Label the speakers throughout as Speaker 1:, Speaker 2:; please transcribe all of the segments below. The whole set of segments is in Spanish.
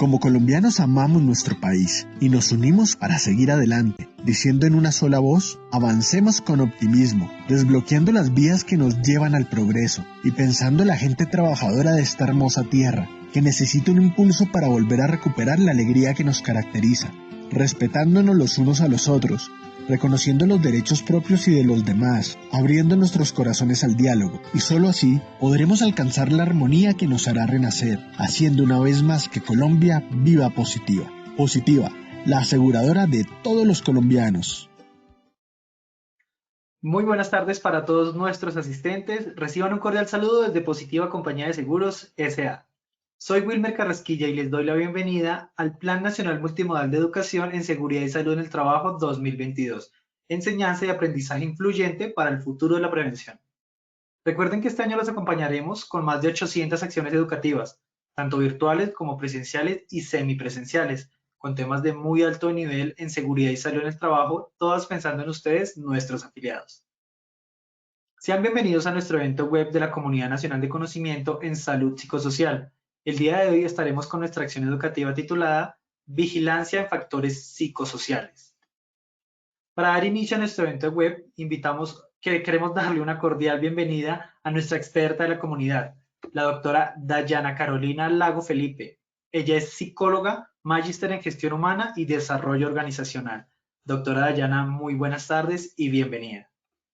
Speaker 1: Como colombianos amamos nuestro país y nos unimos para seguir adelante, diciendo en una sola voz, avancemos con optimismo, desbloqueando las vías que nos llevan al progreso y pensando en la gente trabajadora de esta hermosa tierra, que necesita un impulso para volver a recuperar la alegría que nos caracteriza, respetándonos los unos a los otros, reconociendo los derechos propios y de los demás, abriendo nuestros corazones al diálogo, y solo así podremos alcanzar la armonía que nos hará renacer, haciendo una vez más que Colombia viva positiva. Positiva, la aseguradora de todos los colombianos.
Speaker 2: Muy buenas tardes para todos nuestros asistentes. Reciban un cordial saludo desde Positiva Compañía de Seguros S.A. Soy Wilmer Carrasquilla y les doy la bienvenida al Plan Nacional Multimodal de Educación en Seguridad y Salud en el Trabajo 2022, enseñanza y aprendizaje influyente para el futuro de la prevención. Recuerden que este año los acompañaremos con más de 800 acciones educativas, tanto virtuales como presenciales y semipresenciales, con temas de muy alto nivel en seguridad y salud en el trabajo, todas pensando en ustedes, nuestros afiliados. Sean bienvenidos a nuestro evento web de la Comunidad Nacional de Conocimiento en Salud Psicosocial. El día de hoy estaremos con nuestra acción educativa titulada Vigilancia en Factores Psicosociales. Para dar inicio a nuestro evento web, queremos darle una cordial bienvenida a nuestra experta de la comunidad, la doctora Dayana Carolina Lago Felipe. Ella es psicóloga, magíster en gestión humana y desarrollo organizacional. Doctora Dayana, muy buenas tardes y bienvenida.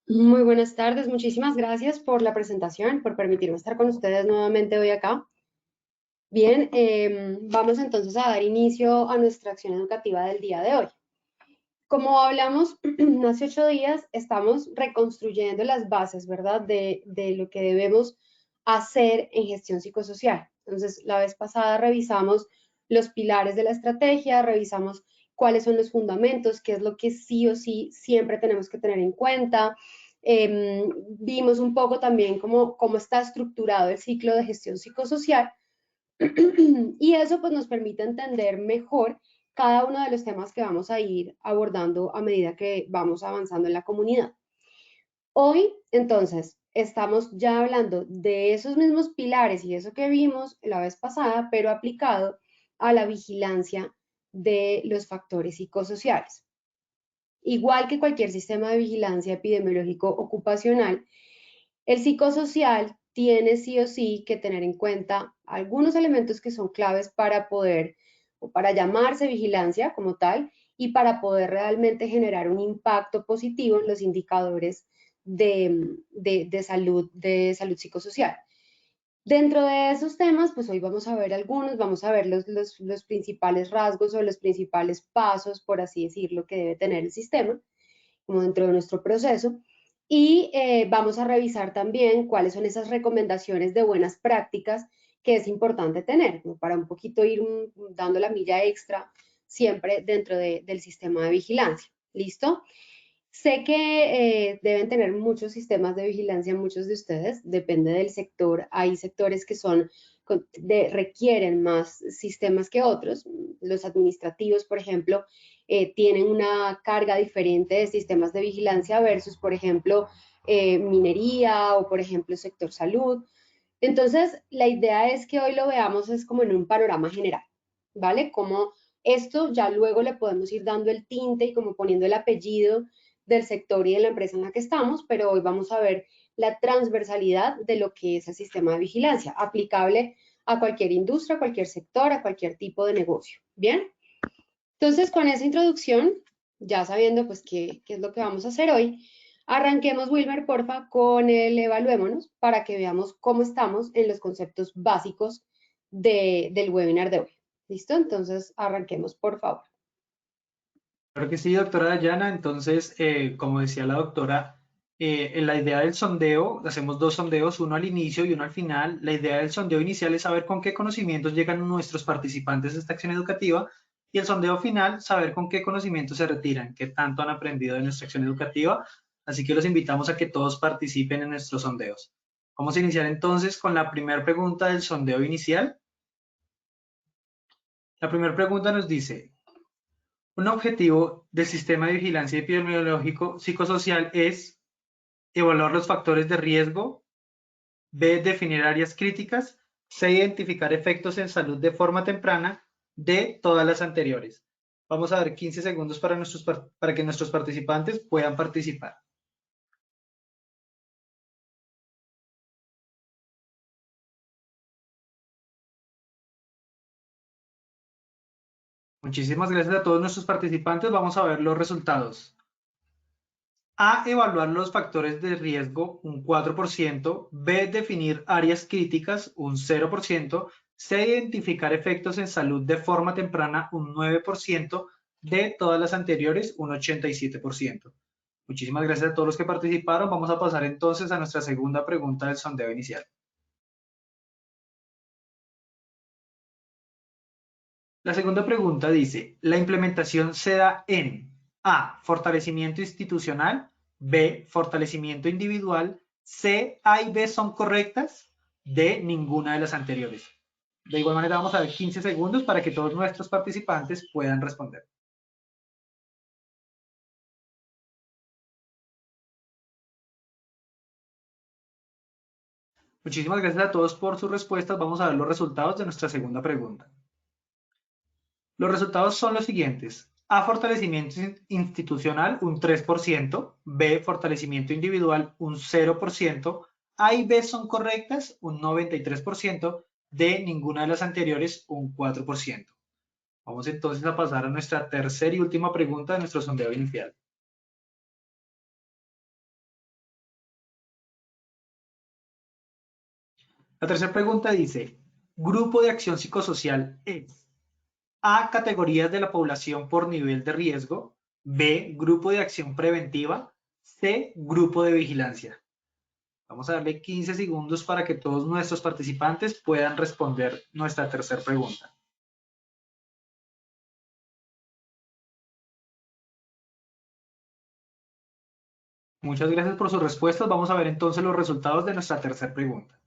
Speaker 3: Muy buenas tardes, muchísimas gracias por la presentación, por permitirme estar con ustedes nuevamente hoy acá. Bien, vamos entonces a dar inicio a nuestra acción educativa del día de hoy. Como hablamos hace 8 días, estamos reconstruyendo las bases, ¿verdad?, de lo que debemos hacer en gestión psicosocial. Entonces, la vez pasada revisamos los pilares de la estrategia, revisamos cuáles son los fundamentos, qué es lo que sí o sí siempre tenemos que tener en cuenta. Vimos un poco también cómo está estructurado el ciclo de gestión psicosocial y eso pues nos permite entender mejor cada uno de los temas que vamos a ir abordando a medida que vamos avanzando en la comunidad. Hoy, entonces, estamos ya hablando de esos mismos pilares y eso que vimos la vez pasada, pero aplicado a la vigilancia de los factores psicosociales. Igual que cualquier sistema de vigilancia epidemiológico ocupacional, el psicosocial tiene sí o sí que tener en cuenta algunos elementos que son claves para poder o para llamarse vigilancia como tal y para poder realmente generar un impacto positivo en los indicadores de salud psicosocial. Dentro de esos temas, pues hoy vamos a ver algunos, vamos a ver los principales rasgos o los principales pasos, por así decirlo, que debe tener el sistema, como dentro de nuestro proceso. Y vamos a revisar también cuáles son esas recomendaciones de buenas prácticas que es importante tener, ¿no?, para un poquito ir dando la milla extra siempre dentro del sistema de vigilancia. ¿Listo? Sé que deben tener muchos sistemas de vigilancia, muchos de ustedes, depende del sector. Hay sectores que requieren más sistemas que otros. Los administrativos, por ejemplo, tienen una carga diferente de sistemas de vigilancia versus, por ejemplo, minería o, por ejemplo, sector salud. Entonces, la idea es que hoy lo veamos es como en un panorama general, ¿vale? Como esto ya luego le podemos ir dando el tinte y como poniendo el apellido del sector y de la empresa en la que estamos, pero hoy vamos a ver la transversalidad de lo que es el sistema de vigilancia, aplicable a cualquier industria, a cualquier sector, a cualquier tipo de negocio. ¿Bien? Entonces, con esa introducción, ya sabiendo pues qué es lo que vamos a hacer hoy, arranquemos, Wilmer, porfa, con el evaluémonos para que veamos cómo estamos en los conceptos básicos del webinar de hoy. ¿Listo? Entonces, arranquemos, por favor.
Speaker 2: Claro que sí, doctora Dayana. Entonces, como decía la doctora, en la idea del sondeo, hacemos 2 sondeos, uno al inicio y uno al final. La idea del sondeo inicial es saber con qué conocimientos llegan nuestros participantes a esta acción educativa, y el sondeo final, saber con qué conocimientos se retiran, qué tanto han aprendido de nuestra acción educativa. Así que los invitamos a que todos participen en nuestros sondeos. Vamos a iniciar entonces con la primera pregunta del sondeo inicial. La primera pregunta nos dice: un objetivo del sistema de vigilancia epidemiológico psicosocial es evaluar los factores de riesgo, B, definir áreas críticas, C, identificar efectos en salud de forma temprana de todas las anteriores. Vamos a dar 15 segundos para que nuestros participantes puedan participar. Muchísimas gracias a todos nuestros participantes. Vamos a ver los resultados. A, evaluar los factores de riesgo, un 4%. B, definir áreas críticas, un 0%. C, identificar efectos en salud de forma temprana, un 9%. D, todas las anteriores, un 87%. Muchísimas gracias a todos los que participaron. Vamos a pasar entonces a nuestra segunda pregunta del sondeo inicial. La segunda pregunta dice, ¿la implementación se da en A, fortalecimiento institucional, B, fortalecimiento individual, C, A y B son correctas, D, ninguna de las anteriores? De igual manera vamos a dar 15 segundos para que todos nuestros participantes puedan responder. Muchísimas gracias a todos por sus respuestas. Vamos a ver los resultados de nuestra segunda pregunta. Los resultados son los siguientes. A, fortalecimiento institucional, un 3%. B, fortalecimiento individual, un 0%. A y B son correctas, un 93%. D, ninguna de las anteriores, un 4%. Vamos entonces a pasar a nuestra tercera y última pregunta de nuestro sondeo inicial. La tercera pregunta dice, grupo de acción psicosocial es A, categorías de la población por nivel de riesgo, B, grupo de acción preventiva, C, grupo de vigilancia. Vamos a darle 15 segundos para que todos nuestros participantes puedan responder nuestra tercera pregunta. Muchas gracias por sus respuestas. Vamos a ver entonces los resultados de nuestra tercera pregunta.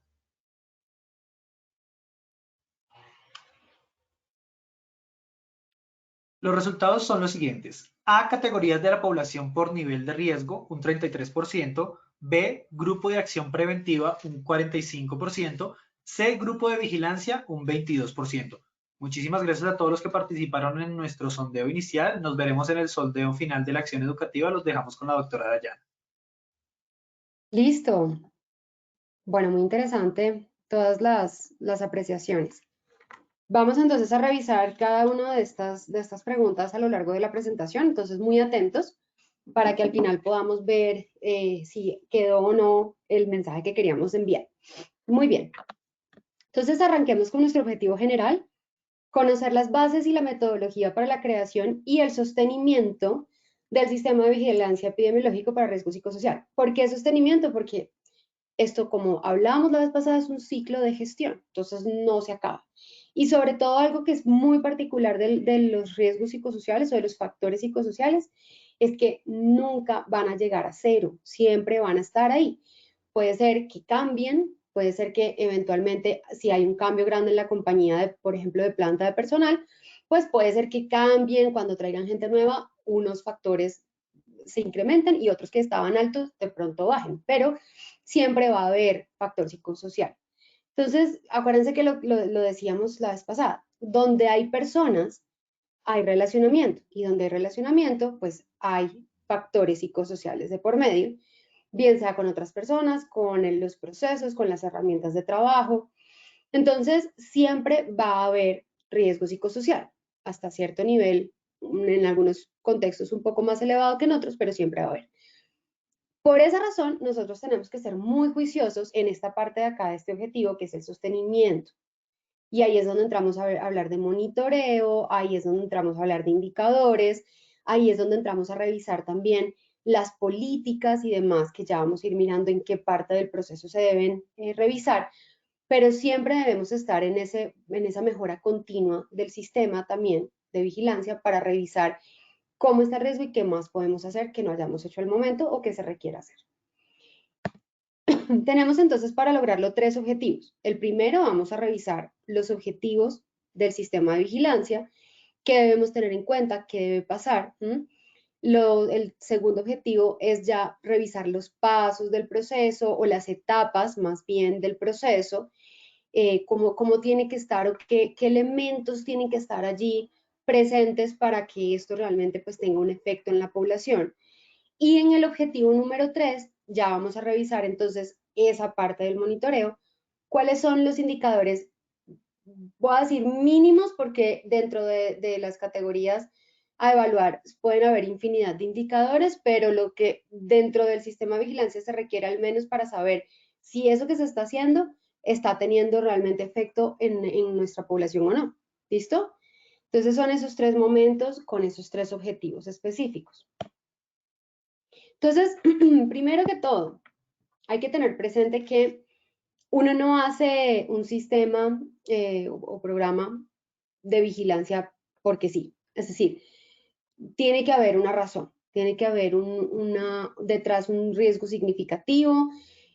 Speaker 2: Los resultados son los siguientes. A, categorías de la población por nivel de riesgo, un 33%. B, grupo de acción preventiva, un 45%. C, grupo de vigilancia, un 22%. Muchísimas gracias a todos los que participaron en nuestro sondeo inicial. Nos veremos en el sondeo final de la acción educativa. Los dejamos con la doctora Dayana.
Speaker 3: Listo. Bueno, muy interesante todas las apreciaciones. Vamos entonces a revisar cada una de estas preguntas a lo largo de la presentación, entonces muy atentos para que al final podamos ver si quedó o no el mensaje que queríamos enviar. Muy bien. Entonces arranquemos con nuestro objetivo general, conocer las bases y la metodología para la creación y el sostenimiento del sistema de vigilancia epidemiológico para riesgo psicosocial. ¿Por qué sostenimiento? Porque esto, como hablábamos la vez pasada, es un ciclo de gestión, entonces no se acaba. Y sobre todo algo que es muy particular de los riesgos psicosociales o de los factores psicosociales es que nunca van a llegar a cero, siempre van a estar ahí. Puede ser que cambien, puede ser que eventualmente si hay un cambio grande en la compañía, por ejemplo, de planta de personal, pues puede ser que cambien cuando traigan gente nueva, unos factores se incrementen y otros que estaban altos de pronto bajen, pero siempre va a haber factor psicosocial. Entonces, acuérdense que lo decíamos la vez pasada, donde hay personas, hay relacionamiento, y donde hay relacionamiento, pues hay factores psicosociales de por medio, bien sea con otras personas, con los procesos, con las herramientas de trabajo. Entonces, siempre va a haber riesgo psicosocial, hasta cierto nivel, en algunos contextos un poco más elevado que en otros, pero siempre va a haber. Por esa razón, nosotros tenemos que ser muy juiciosos en esta parte de acá de este objetivo, que es el sostenimiento. Y ahí es donde entramos a hablar de monitoreo, ahí es donde entramos a hablar de indicadores, ahí es donde entramos a revisar también las políticas y demás, que ya vamos a ir mirando en qué parte del proceso se deben revisar, pero siempre debemos estar en esa mejora continua del sistema también de vigilancia para revisar cómo está el riesgo y qué más podemos hacer que no hayamos hecho al momento o que se requiera hacer. Tenemos entonces para lograrlo 3 objetivos. El primero, vamos a revisar los objetivos del sistema de vigilancia, qué debemos tener en cuenta, qué debe pasar. El segundo objetivo es ya revisar los pasos del proceso o las etapas más bien del proceso. cómo tiene que estar o qué elementos tienen que estar allí presentes para que esto realmente pues tenga un efecto en la población. Y en el objetivo número 3 ya vamos a revisar entonces esa parte del monitoreo. ¿Cuáles son los indicadores? Voy a decir mínimos porque dentro de las categorías a evaluar pueden haber infinidad de indicadores, pero lo que dentro del sistema de vigilancia se requiere al menos para saber si eso que se está haciendo está teniendo realmente efecto en nuestra población o no. ¿Listo? Entonces son esos 3 momentos con esos 3 objetivos específicos. Entonces, primero que todo, hay que tener presente que uno no hace un sistema o programa de vigilancia porque sí. Es decir, tiene que haber una razón, tiene que haber detrás un riesgo significativo,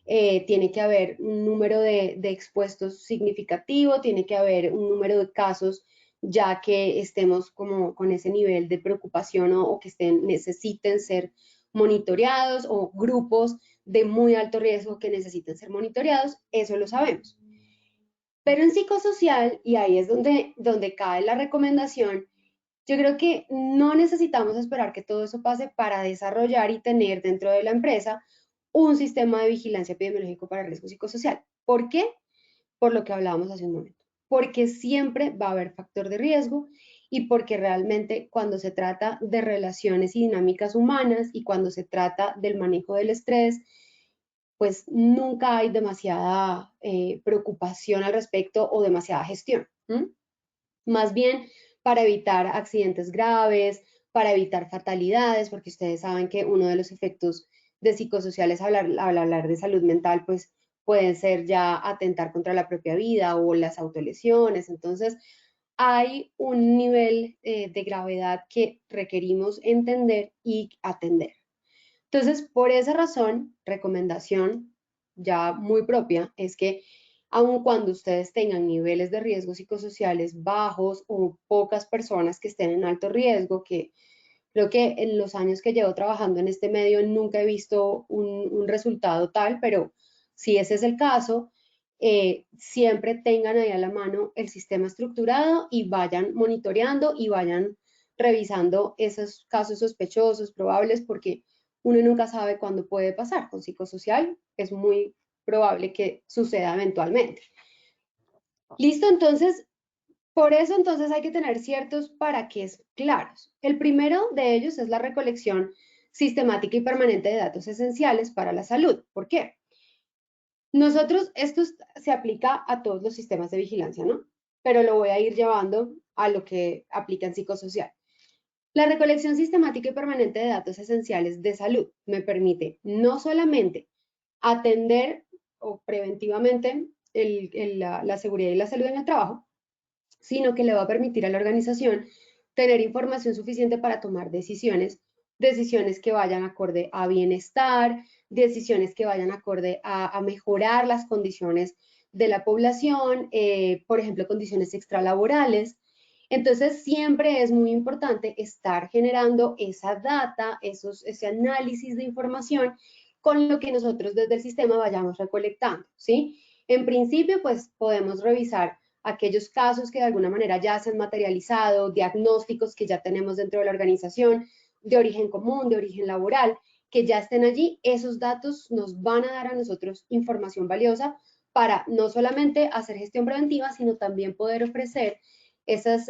Speaker 3: tiene que haber un número de expuestos significativo, tiene que haber un número de casos ya que estemos como con ese nivel de preocupación o que necesiten ser monitoreados o grupos de muy alto riesgo que necesiten ser monitoreados, eso lo sabemos. Pero en psicosocial, y ahí es donde cae la recomendación, yo creo que no necesitamos esperar que todo eso pase para desarrollar y tener dentro de la empresa un sistema de vigilancia epidemiológico para riesgo psicosocial. ¿Por qué? Por lo que hablábamos hace un momento. Porque siempre va a haber factor de riesgo y porque realmente cuando se trata de relaciones y dinámicas humanas y cuando se trata del manejo del estrés, pues nunca hay demasiada preocupación al respecto o demasiada gestión. Más bien para evitar accidentes graves, para evitar fatalidades, porque ustedes saben que uno de los efectos de psicosociales al hablar de salud mental, pues pueden ser ya atentar contra la propia vida o las autolesiones. Entonces, hay un nivel de gravedad que requerimos entender y atender. Entonces, por esa razón, recomendación ya muy propia es que aun cuando ustedes tengan niveles de riesgo psicosociales bajos o pocas personas que estén en alto riesgo, que creo que en los años que llevo trabajando en este medio nunca he visto un resultado tal, pero si ese es el caso, siempre tengan ahí a la mano el sistema estructurado y vayan monitoreando y vayan revisando esos casos sospechosos, probables, porque uno nunca sabe cuándo puede pasar. Con psicosocial es muy probable que suceda eventualmente. Listo, entonces, por eso entonces hay que tener ciertos para qué claros. El primero de ellos es la recolección sistemática y permanente de datos esenciales para la salud. ¿Por qué? Nosotros, esto se aplica a todos los sistemas de vigilancia, ¿no? Pero lo voy a ir llevando a lo que aplica en psicosocial. La recolección sistemática y permanente de datos esenciales de salud me permite no solamente atender o preventivamente la seguridad y la salud en el trabajo, sino que le va a permitir a la organización tener información suficiente para tomar decisiones, decisiones que vayan acorde a bienestar, decisiones que vayan acorde a mejorar las condiciones de la población, por ejemplo, condiciones extralaborales. Entonces, siempre es muy importante estar generando esa data, ese análisis de información con lo que nosotros desde el sistema vayamos recolectando, ¿sí? En principio, pues podemos revisar aquellos casos que de alguna manera ya se han materializado, diagnósticos que ya tenemos dentro de la organización, de origen común, de origen laboral, que ya estén allí, esos datos nos van a dar a nosotros información valiosa para no solamente hacer gestión preventiva, sino también poder ofrecer esos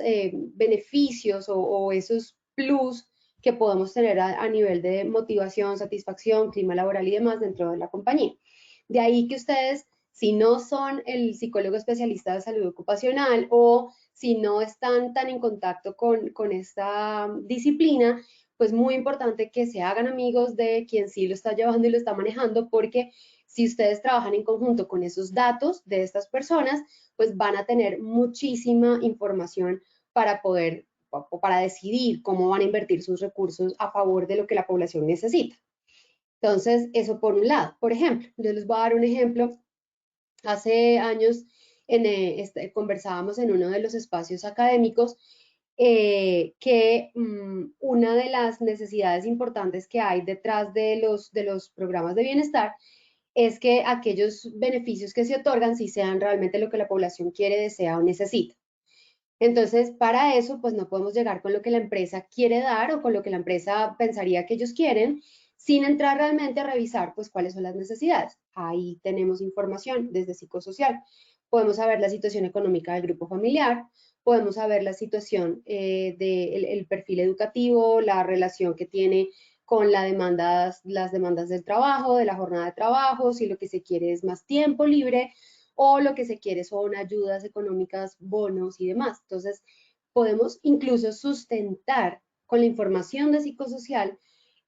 Speaker 3: beneficios o esos plus que podemos tener a nivel de motivación, satisfacción, clima laboral y demás dentro de la compañía. De ahí que ustedes, si no son el psicólogo especialista de salud ocupacional o si no están tan en contacto con esta disciplina, pues muy importante que se hagan amigos de quien sí lo está llevando y lo está manejando, porque si ustedes trabajan en conjunto con esos datos de estas personas, pues van a tener muchísima información para poder o para decidir cómo van a invertir sus recursos a favor de lo que la población necesita. Entonces, eso por un lado. Por ejemplo, yo les voy a dar un ejemplo. Hace años conversábamos en uno de los espacios académicos que una de las necesidades importantes que hay detrás de los programas de bienestar es que aquellos beneficios que se otorgan sí sean realmente lo que la población quiere, desea o necesita. Entonces, para eso, pues no podemos llegar con lo que la empresa quiere dar o con lo que la empresa pensaría que ellos quieren, sin entrar realmente a revisar, pues, cuáles son las necesidades. Ahí tenemos información desde psicosocial. Podemos saber la situación económica del grupo familiar, podemos saber la situación del perfil educativo, la relación que tiene con las demandas del trabajo, de la jornada de trabajo, si lo que se quiere es más tiempo libre, o lo que se quiere son ayudas económicas, bonos y demás. Entonces, podemos incluso sustentar con la información de psicosocial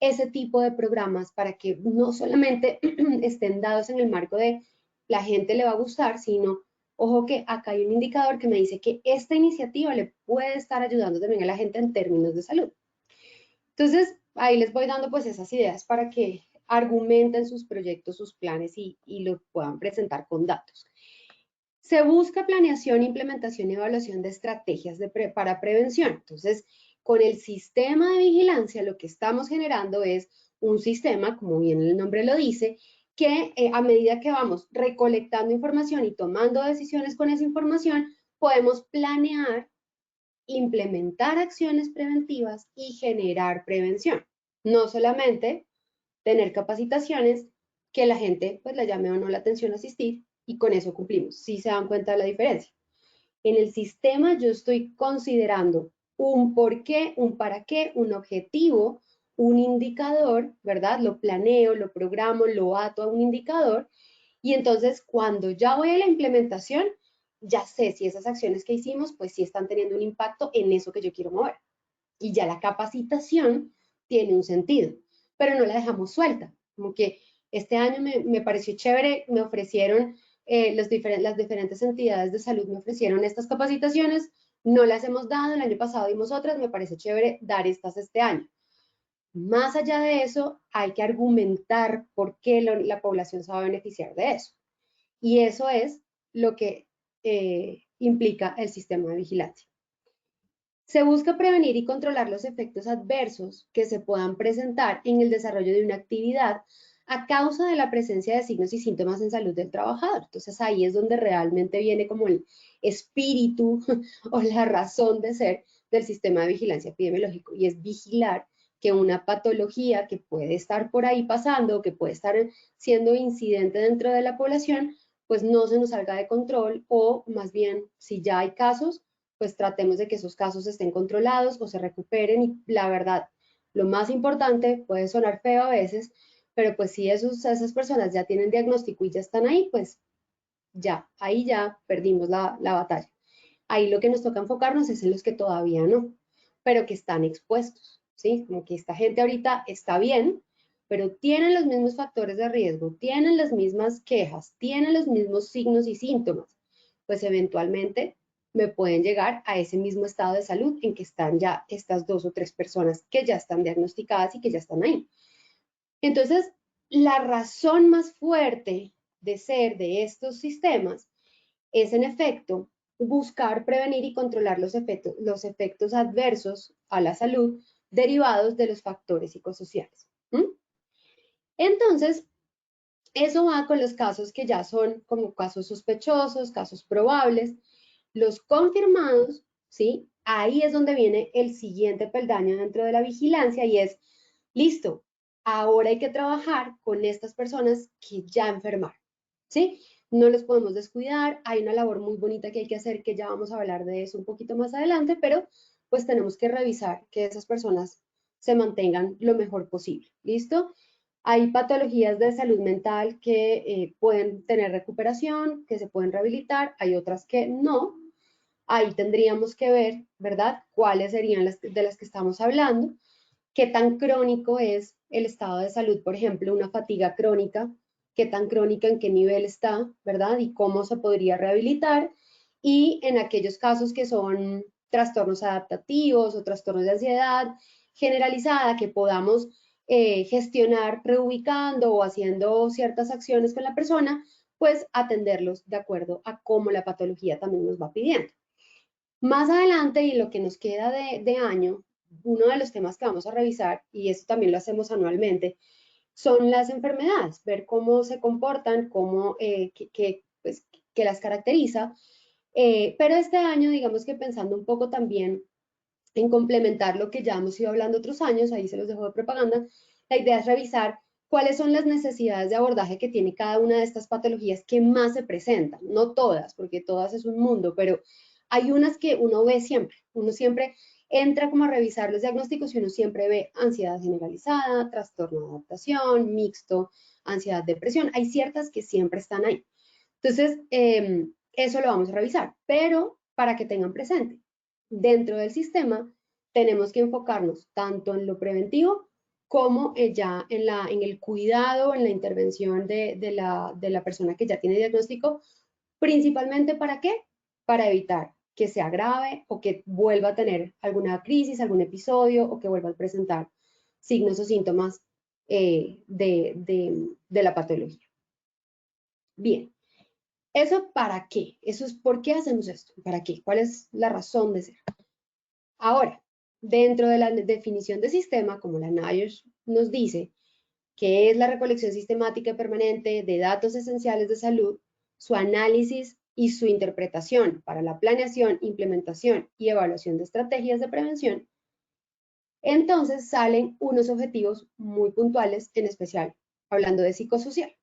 Speaker 3: ese tipo de programas para que no solamente estén dados en el marco de la gente le va a gustar, sino, ojo que acá hay un indicador que me dice que esta iniciativa le puede estar ayudando también a la gente en términos de salud. Entonces, ahí les voy dando pues esas ideas para que argumenten sus proyectos, sus planes y lo puedan presentar con datos. Se busca planeación, implementación y evaluación de estrategias para prevención. Entonces, con el sistema de vigilancia, lo que estamos generando es un sistema, como bien el nombre lo dice, que a medida que vamos recolectando información y tomando decisiones con esa información, podemos planear, implementar acciones preventivas y generar prevención. No solamente tener capacitaciones que la gente pues la llame o no la atención a asistir y con eso cumplimos. Si se dan cuenta de la diferencia. En el sistema yo estoy considerando un por qué, un para qué, un objetivo, un indicador, ¿verdad? Lo planeo, lo programo, lo ato a un indicador y entonces cuando ya voy a la implementación, ya sé si esas acciones que hicimos pues sí están teniendo un impacto en eso que yo quiero mover. Y ya la capacitación tiene un sentido, pero no la dejamos suelta. Como que este año me pareció chévere, me ofrecieron, las diferentes entidades de salud me ofrecieron estas capacitaciones, no las hemos dado, el año pasado dimos otras, me parece chévere dar estas este año. Más allá de eso, hay que argumentar por qué la población se va a beneficiar de eso. Y eso es lo que implica el sistema de vigilancia. Se busca prevenir y controlar los efectos adversos que se puedan presentar en el desarrollo de una actividad a causa de la presencia de signos y síntomas en salud del trabajador. Entonces ahí es donde realmente viene como el espíritu o la razón de ser del sistema de vigilancia epidemiológico y es vigilar que una patología que puede estar por ahí pasando, que puede estar siendo incidente dentro de la población, pues no se nos salga de control o más bien si ya hay casos, pues tratemos de que esos casos estén controlados o se recuperen y la verdad, lo más importante, puede sonar feo a veces, pero pues si esas personas ya tienen diagnóstico y ya están ahí, pues ya, ahí ya perdimos la batalla. Ahí lo que nos toca enfocarnos es en los que todavía no, pero que están expuestos, ¿sí? Como que esta gente ahorita está bien, pero tienen los mismos factores de riesgo, tienen las mismas quejas, tienen los mismos signos y síntomas, pues eventualmente me pueden llegar a ese mismo estado de salud en que están ya estas 2 o 3 personas que ya están diagnosticadas y que ya están ahí. Entonces, la razón más fuerte de ser de estos sistemas es en efecto buscar prevenir y controlar los efectos adversos a la salud derivados de los factores psicosociales. Entonces, eso va con los casos que ya son como casos sospechosos, casos probables, los confirmados, ¿sí? Ahí es donde viene el siguiente peldaño dentro de la vigilancia y es, listo, ahora hay que trabajar con estas personas que ya enfermaron, ¿sí? No los podemos descuidar, hay una labor muy bonita que hay que hacer, que ya vamos a hablar de eso un poquito más adelante, pero pues tenemos que revisar que esas personas se mantengan lo mejor posible, ¿listo? Hay patologías de salud mental que pueden tener recuperación, que se pueden rehabilitar, hay otras que no. Ahí tendríamos que ver, ¿verdad?, cuáles serían de las que estamos hablando, qué tan crónico es el estado de salud, por ejemplo, una fatiga crónica, qué tan crónica, en qué nivel está, ¿verdad? Y cómo se podría rehabilitar. Y en aquellos casos que son trastornos adaptativos o trastornos de ansiedad generalizada, que podamos gestionar reubicando o haciendo ciertas acciones con la persona, pues atenderlos de acuerdo a cómo la patología también nos va pidiendo. Más adelante, y lo que nos queda de año, uno de los temas que vamos a revisar, y esto también lo hacemos anualmente, son las enfermedades, ver cómo se comportan, cómo, pues, qué las caracteriza. Pero este año, digamos que pensando un poco también en complementar lo que ya hemos ido hablando otros años, ahí se los dejo de propaganda, la idea es revisar cuáles son las necesidades de abordaje que tiene cada una de estas patologías que más se presentan, no todas, porque todas es un mundo, pero hay unas que uno siempre entra como a revisar los diagnósticos y uno siempre ve ansiedad generalizada, trastorno de adaptación, mixto, ansiedad, depresión, hay ciertas que siempre están ahí. Entonces, eso lo vamos a revisar, pero para que tengan presente, dentro del sistema tenemos que enfocarnos tanto en lo preventivo como ya en el cuidado, en la intervención de la persona que ya tiene diagnóstico, principalmente ¿para qué? Para evitar que se agrave o que vuelva a tener alguna crisis, algún episodio o que vuelva a presentar signos o síntomas de la patología. Bien, ¿eso para qué? Eso es ¿por qué hacemos esto? ¿Para qué? ¿Cuál es la razón de ser? Ahora, dentro de la definición de sistema, como la NIOSH nos dice, que es la recolección sistemática y permanente de datos esenciales de salud, su análisis y su interpretación para la planeación, implementación y evaluación de estrategias de prevención, entonces salen unos objetivos muy puntuales, en especial hablando de psicosocial.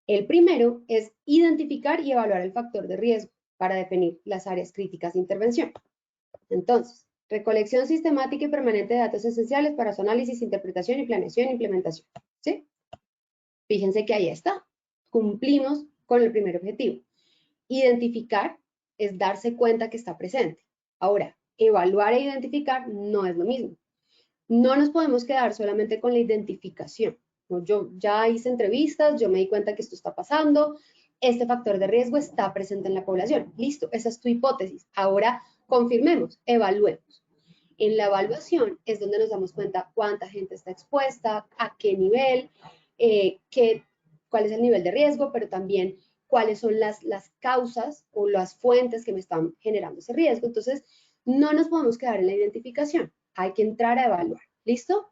Speaker 3: El primero es identificar y evaluar el factor de riesgo para definir las áreas críticas de intervención. Entonces, recolección sistemática y permanente de datos esenciales para su análisis, interpretación y planeación e implementación. ¿Sí? Fíjense que ahí está. Cumplimos con el primer objetivo. Identificar es darse cuenta que está presente. Ahora, evaluar e identificar no es lo mismo. No nos podemos quedar solamente con la identificación. Yo ya hice entrevistas, yo me di cuenta que esto está pasando, este factor de riesgo está presente en la población. Listo, esa es tu hipótesis. Ahora confirmemos, evaluemos. En la evaluación es donde nos damos cuenta cuánta gente está expuesta, a qué nivel, cuál es el nivel de riesgo, pero también cuáles son las causas o las fuentes que me están generando ese riesgo. Entonces, no nos podemos quedar en la identificación, hay que entrar a evaluar. ¿Listo?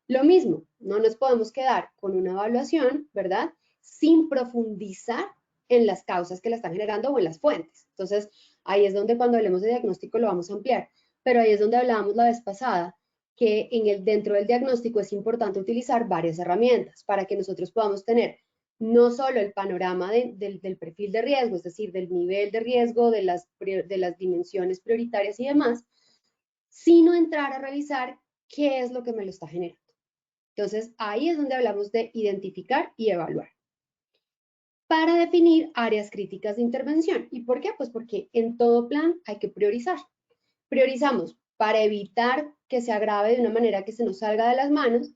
Speaker 3: Lo mismo, no nos podemos quedar con una evaluación, ¿verdad? Sin profundizar en las causas que la están generando o en las fuentes. Entonces, ahí es donde cuando hablemos de diagnóstico lo vamos a ampliar, pero ahí es donde hablábamos la vez pasada, que dentro del diagnóstico es importante utilizar varias herramientas para que nosotros podamos tener no solo el panorama del perfil de riesgo, es decir, del nivel de riesgo, de las dimensiones prioritarias y demás, sino entrar a revisar qué es lo que me lo está generando. Entonces, ahí es donde hablamos de identificar y evaluar. Para definir áreas críticas de intervención. ¿Y por qué? Pues porque en todo plan hay que priorizar. Priorizamos para evitar que se agrave de una manera que se nos salga de las manos,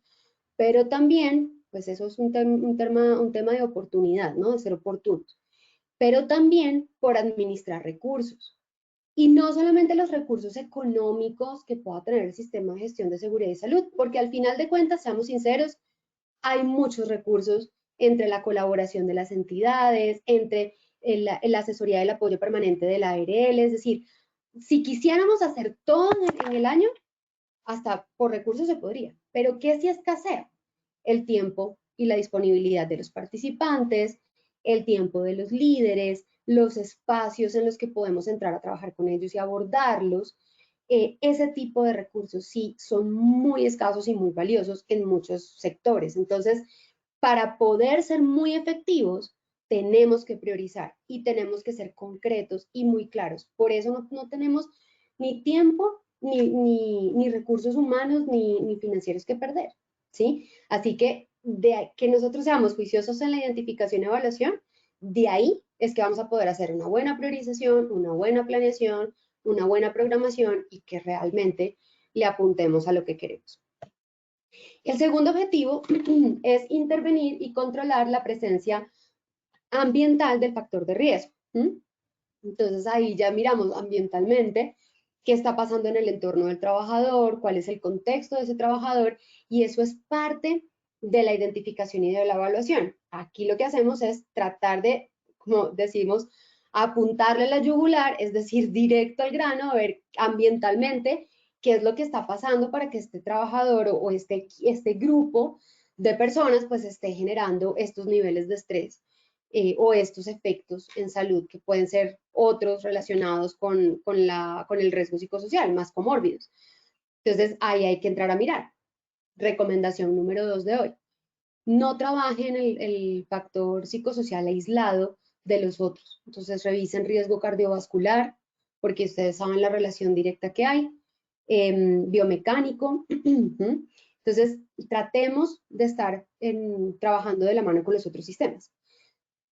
Speaker 3: pero también, pues eso es un tema de oportunidad, ¿no? De ser oportunos. Pero también por administrar recursos. Y no solamente los recursos económicos que pueda tener el sistema de gestión de seguridad y salud, porque al final de cuentas, seamos sinceros, hay muchos recursos entre la colaboración de las entidades, entre la asesoría del apoyo permanente de la ARL, es decir, si quisiéramos hacer todo en el año, hasta por recursos se podría, pero ¿qué sí escasea? El tiempo y la disponibilidad de los participantes, el tiempo de los líderes, los espacios en los que podemos entrar a trabajar con ellos y abordarlos. Ese tipo de recursos sí son muy escasos y muy valiosos en muchos sectores. Entonces, para poder ser muy efectivos, tenemos que priorizar y tenemos que ser concretos y muy claros. Por eso no tenemos ni tiempo, ni recursos humanos, ni financieros que perder, ¿sí? Así que que nosotros seamos juiciosos en la identificación y evaluación, de ahí es que vamos a poder hacer una buena priorización, una buena planeación, una buena programación y que realmente le apuntemos a lo que queremos. El segundo objetivo es intervenir y controlar la presencia ambiental del factor de riesgo. Entonces ahí ya miramos ambientalmente qué está pasando en el entorno del trabajador, cuál es el contexto de ese trabajador, y eso es parte de la identificación y de la evaluación. Aquí lo que hacemos es tratar de, como decimos, apuntarle la yugular, es decir, directo al grano, a ver ambientalmente qué es lo que está pasando para que este trabajador o este grupo de personas pues esté generando estos niveles de estrés o estos efectos en salud que pueden ser otros relacionados con el riesgo psicosocial, más comórbidos. Entonces ahí hay que entrar a mirar. Recomendación número 2 de hoy. No trabajen el factor psicosocial aislado de los otros. Entonces revisen riesgo cardiovascular, porque ustedes saben la relación directa que hay, biomecánico. Entonces tratemos de estar trabajando de la mano con los otros sistemas.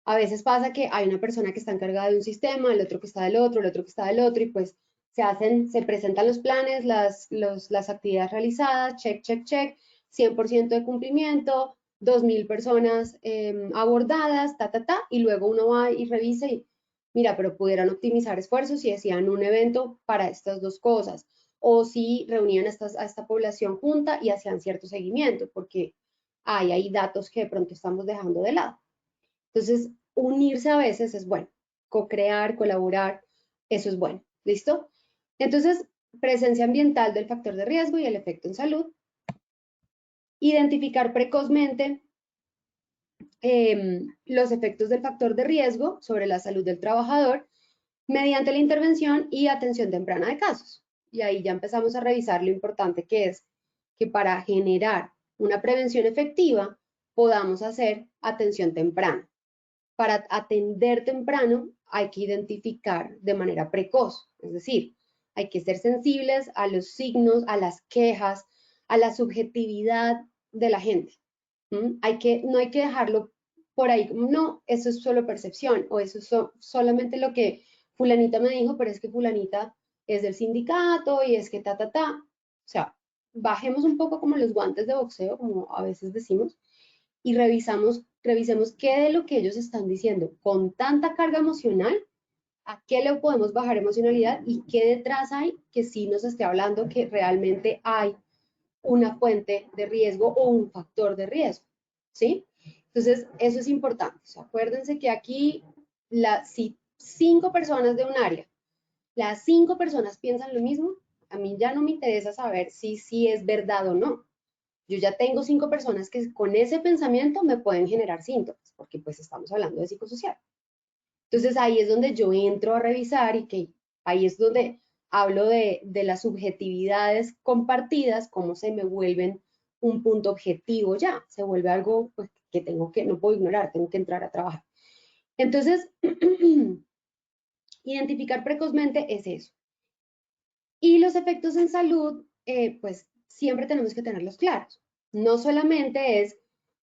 Speaker 3: A veces pasa que hay una persona que está encargada de un sistema, el otro que está del otro, el otro que está del otro, y pues se presentan los planes, las actividades realizadas, check, check, check, 100% de cumplimiento, 2.000 personas abordadas, y luego uno va y revisa y mira, pero pudieran optimizar esfuerzos si hacían un evento para estas dos cosas, o si reunían a esta población junta y hacían cierto seguimiento, porque hay datos que de pronto estamos dejando de lado. Entonces, unirse a veces es bueno, co-crear, colaborar, eso es bueno, ¿listo? Entonces, presencia ambiental del factor de riesgo y el efecto en salud. Identificar precozmente los efectos del factor de riesgo sobre la salud del trabajador mediante la intervención y atención temprana de casos. Y ahí ya empezamos a revisar lo importante que es que para generar una prevención efectiva podamos hacer atención temprana. Para atender temprano hay que identificar de manera precoz, es decir, hay que ser sensibles a los signos, a las quejas, a la subjetividad de la gente. No hay que dejarlo por ahí, no, eso es solo percepción o eso es solamente lo que fulanita me dijo, pero es que fulanita es del sindicato y es que O sea, bajemos un poco como los guantes de boxeo, como a veces decimos, y revisemos qué de lo que ellos están diciendo con tanta carga emocional, a qué le podemos bajar emocionalidad y qué detrás hay que sí nos esté hablando que realmente hay una fuente de riesgo o un factor de riesgo, ¿sí? Entonces, eso es importante. O sea, acuérdense que aquí, si 5 personas de un área, las 5 personas piensan lo mismo, a mí ya no me interesa saber si es verdad o no. Yo ya tengo 5 personas que con ese pensamiento me pueden generar síntomas, porque pues estamos hablando de psicosocial. Entonces ahí es donde yo entro a revisar y que ahí es donde hablo de las subjetividades compartidas, cómo se me vuelven un punto objetivo ya, se vuelve algo pues, que no puedo ignorar, tengo que entrar a trabajar. Entonces, identificar precozmente es eso. Y los efectos en salud, pues siempre tenemos que tenerlos claros. No solamente es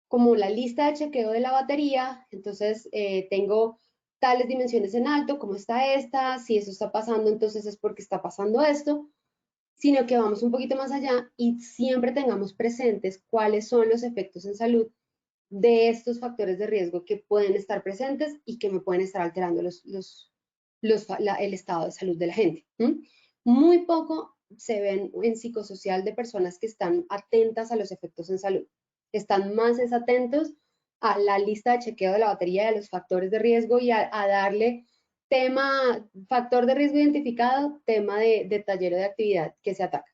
Speaker 3: como la lista de chequeo de la batería, entonces tengo tales dimensiones en alto, cómo está esta, si eso está pasando, entonces es porque está pasando esto, sino que vamos un poquito más allá y siempre tengamos presentes cuáles son los efectos en salud de estos factores de riesgo que pueden estar presentes y que me pueden estar alterando el estado de salud de la gente. Muy poco se ven en psicosocial de personas que están atentas a los efectos en salud. Están más atentos a la lista de chequeo de la batería de los factores de riesgo y a darle tema, factor de riesgo identificado, tema de taller de actividad que se ataca.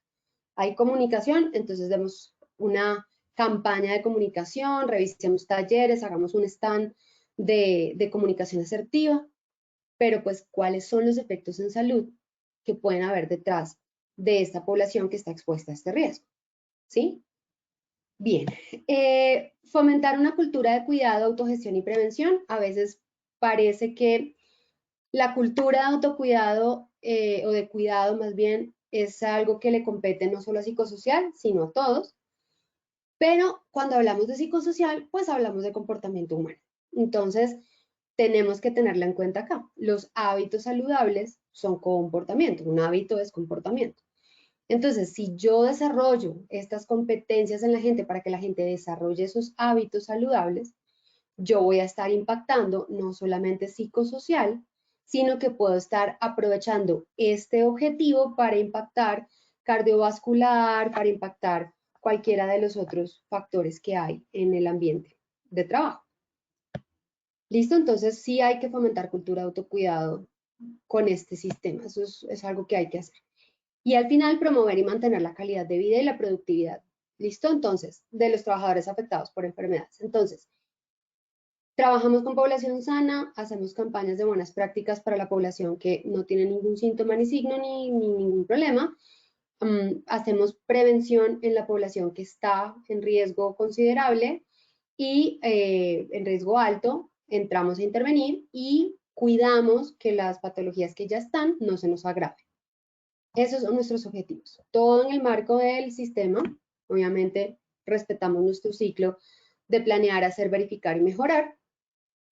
Speaker 3: Hay comunicación, entonces demos una campaña de comunicación, revisemos talleres, hagamos un stand de comunicación asertiva, pero pues cuáles son los efectos en salud que pueden haber detrás de esta población que está expuesta a este riesgo, ¿sí? Bien, fomentar una cultura de cuidado, autogestión y prevención. A veces parece que la cultura de autocuidado o de cuidado más bien es algo que le compete no solo a psicosocial, sino a todos. Pero cuando hablamos de psicosocial, pues hablamos de comportamiento humano. Entonces, tenemos que tenerla en cuenta acá. Los hábitos saludables son comportamiento, un hábito es comportamiento. Entonces, si yo desarrollo estas competencias en la gente para que la gente desarrolle esos hábitos saludables, yo voy a estar impactando no solamente psicosocial, sino que puedo estar aprovechando este objetivo para impactar cardiovascular, para impactar cualquiera de los otros factores que hay en el ambiente de trabajo. ¿Listo? Entonces sí hay que fomentar cultura de autocuidado con este sistema. Eso es algo que hay que hacer. Y al final promover y mantener la calidad de vida y la productividad ¿Listo? Entonces, de los trabajadores afectados por enfermedades. Entonces, trabajamos con población sana, hacemos campañas de buenas prácticas para la población que no tiene ningún síntoma ni signo ni ningún problema. Hacemos prevención en la población que está en riesgo considerable y en riesgo alto, entramos a intervenir y cuidamos que las patologías que ya están no se nos agraven. Esos son nuestros objetivos. Todo en el marco del sistema. Obviamente respetamos nuestro ciclo de planear, hacer, verificar y mejorar,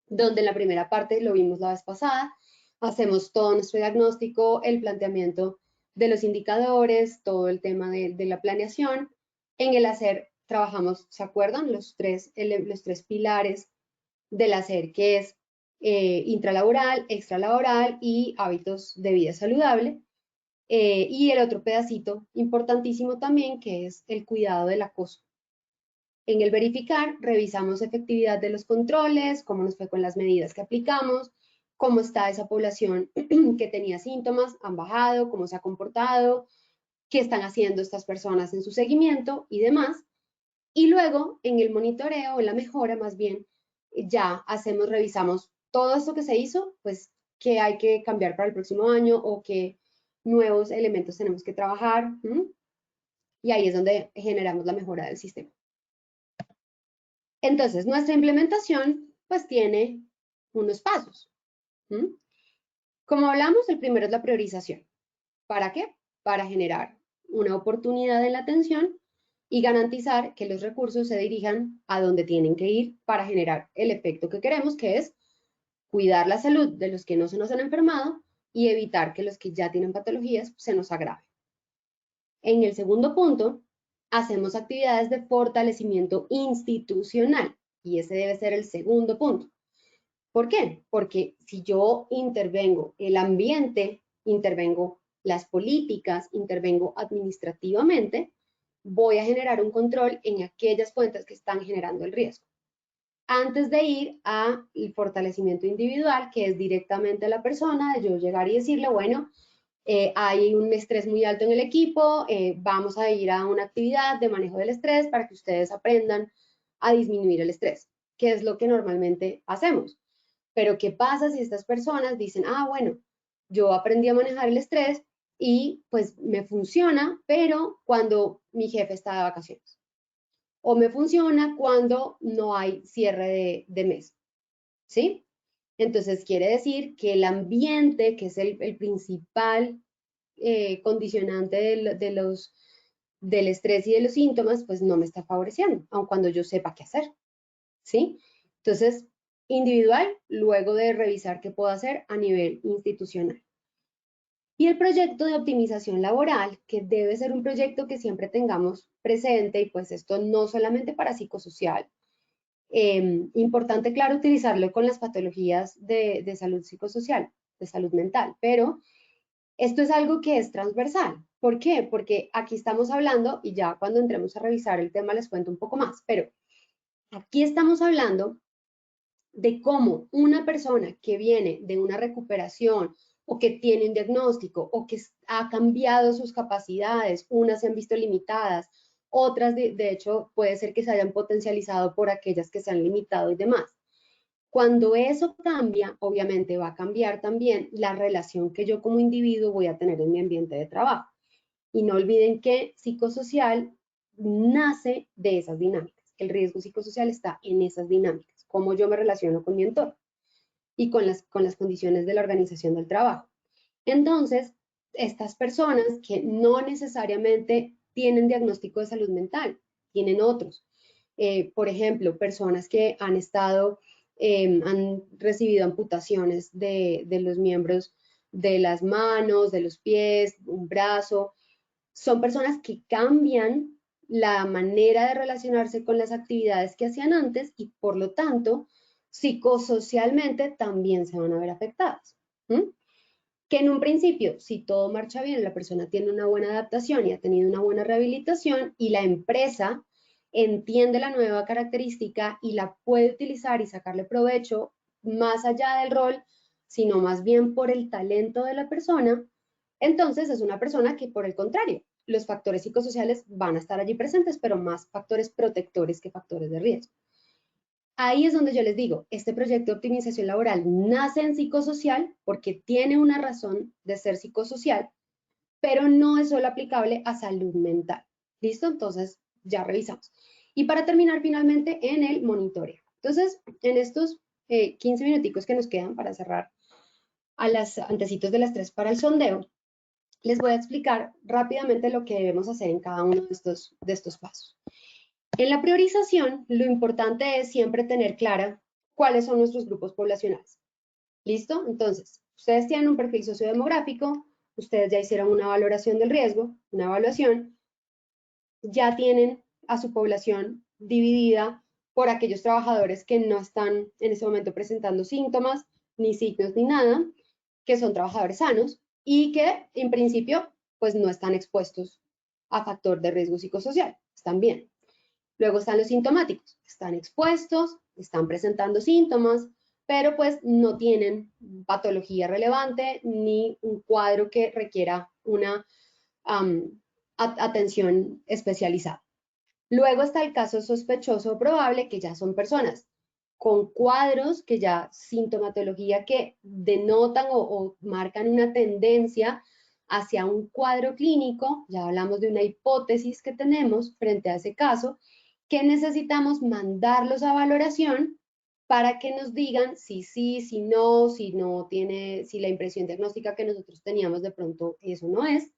Speaker 3: donde en la primera parte, lo vimos la vez pasada, hacemos todo nuestro diagnóstico, el planteamiento de los indicadores, todo el tema de la planeación. En el hacer trabajamos, ¿se acuerdan? Los tres pilares del hacer, que es intralaboral, extralaboral y hábitos de vida saludable. Y el otro pedacito importantísimo también, que es el cuidado del acoso. En el verificar, revisamos efectividad de los controles, cómo nos fue con las medidas que aplicamos, cómo está esa población que tenía síntomas, han bajado, cómo se ha comportado, qué están haciendo estas personas en su seguimiento y demás. Y luego, en el monitoreo, en la mejora más bien, ya revisamos todo esto que se hizo, pues qué hay que cambiar para el próximo año o qué nuevos elementos tenemos que trabajar. Y ahí es donde generamos la mejora del sistema. Entonces, nuestra implementación, pues tiene unos pasos. Como hablamos, el primero es la priorización. ¿Para qué? Para generar una oportunidad en la atención y garantizar que los recursos se dirijan a donde tienen que ir para generar el efecto que queremos, que es cuidar la salud de los que no se nos han enfermado y evitar que los que ya tienen patologías se nos agraven. En el segundo punto, hacemos actividades de fortalecimiento institucional y ese debe ser el segundo punto. ¿Por qué? Porque si yo intervengo el ambiente, intervengo las políticas, intervengo administrativamente, voy a generar un control en aquellas fuentes que están generando el riesgo. Antes de ir al fortalecimiento individual, que es directamente a la persona, de yo llegar y decirle, bueno, hay un estrés muy alto en el equipo, vamos a ir a una actividad de manejo del estrés para que ustedes aprendan a disminuir el estrés, que es lo que normalmente hacemos. Pero ¿qué pasa si estas personas dicen, bueno, yo aprendí a manejar el estrés y pues me funciona, pero cuando mi jefe está de vacaciones? O me funciona cuando no hay cierre de mes, ¿sí? Entonces quiere decir que el ambiente, que es el principal condicionante del estrés y de los síntomas, pues no me está favoreciendo, aun cuando yo sepa qué hacer, ¿sí? Entonces, individual, luego de revisar qué puedo hacer a nivel institucional. Y el proyecto de optimización laboral, que debe ser un proyecto que siempre tengamos presente, y pues esto no solamente para psicosocial, importante, claro, utilizarlo con las patologías de salud psicosocial, de salud mental, pero esto es algo que es transversal. ¿Por qué? Porque aquí estamos hablando, y ya cuando entremos a revisar el tema les cuento un poco más, pero aquí estamos hablando de cómo una persona que viene de una recuperación o que tiene un diagnóstico o que ha cambiado sus capacidades, unas se han visto limitadas, otras de hecho puede ser que se hayan potencializado por aquellas que se han limitado y demás. Cuando eso cambia, obviamente va a cambiar también la relación que yo como individuo voy a tener en mi ambiente de trabajo. Y no olviden que psicosocial nace de esas dinámicas. El riesgo psicosocial está en esas dinámicas, cómo yo me relaciono con mi entorno y con las condiciones de la organización del trabajo. Entonces, estas personas que no necesariamente tienen diagnóstico de salud mental, tienen otros. Por ejemplo, personas que han recibido amputaciones de los miembros de las manos, de los pies, un brazo. Son personas que cambian la manera de relacionarse con las actividades que hacían antes y por lo tanto, psicosocialmente también se van a ver afectadas. Que en un principio, si todo marcha bien, la persona tiene una buena adaptación y ha tenido una buena rehabilitación y la empresa entiende la nueva característica y la puede utilizar y sacarle provecho más allá del rol, sino más bien por el talento de la persona, entonces es una persona que por el contrario los factores psicosociales van a estar allí presentes, pero más factores protectores que factores de riesgo. Ahí es donde yo les digo, este proyecto de optimización laboral nace en psicosocial porque tiene una razón de ser psicosocial, pero no es solo aplicable a salud mental. ¿Listo? Entonces, ya revisamos. Y para terminar finalmente en el monitoreo. Entonces, en estos 15 minuticos que nos quedan para cerrar a las antecitos de las 3 para el sondeo, les voy a explicar rápidamente lo que debemos hacer en cada uno de estos pasos. En la priorización, lo importante es siempre tener clara cuáles son nuestros grupos poblacionales. ¿Listo? Entonces, ustedes tienen un perfil sociodemográfico, ustedes ya hicieron una valoración del riesgo, una evaluación, ya tienen a su población dividida por aquellos trabajadores que no están en ese momento presentando síntomas, ni signos, ni nada, que son trabajadores sanos y que en principio pues no están expuestos a factor de riesgo psicosocial, están bien. Luego están los sintomáticos, están expuestos, están presentando síntomas, pero pues no tienen patología relevante ni un cuadro que requiera una atención especializada. Luego está el caso sospechoso o probable, que ya son personas con cuadros que ya sintomatología que denotan o marcan una tendencia hacia un cuadro clínico, ya hablamos de una hipótesis que tenemos frente a ese caso, que necesitamos mandarlos a valoración para que nos digan si sí, si no tiene, si la impresión diagnóstica que nosotros teníamos de pronto eso no es,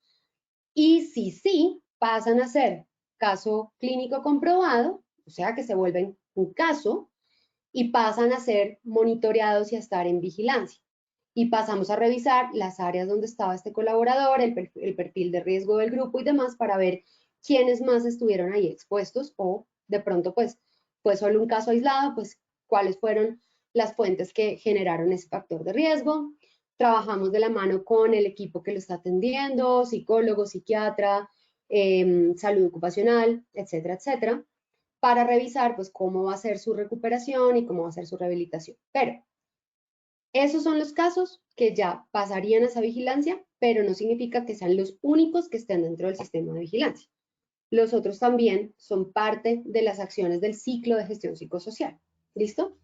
Speaker 3: y si sí, pasan a ser caso clínico comprobado, o sea que se vuelven un caso, y pasan a ser monitoreados y a estar en vigilancia. Y pasamos a revisar las áreas donde estaba este colaborador, el perfil de riesgo del grupo y demás para ver quiénes más estuvieron ahí expuestos o de pronto pues fue solo un caso aislado, pues cuáles fueron las fuentes que generaron ese factor de riesgo. Trabajamos de la mano con el equipo que lo está atendiendo, psicólogo, psiquiatra, salud ocupacional, etcétera, etcétera, para revisar pues cómo va a ser su recuperación y cómo va a ser su rehabilitación. Pero esos son los casos que ya pasarían a esa vigilancia, pero no significa que sean los únicos que estén dentro del sistema de vigilancia. Los otros también son parte de las acciones del ciclo de gestión psicosocial. ¿Listo?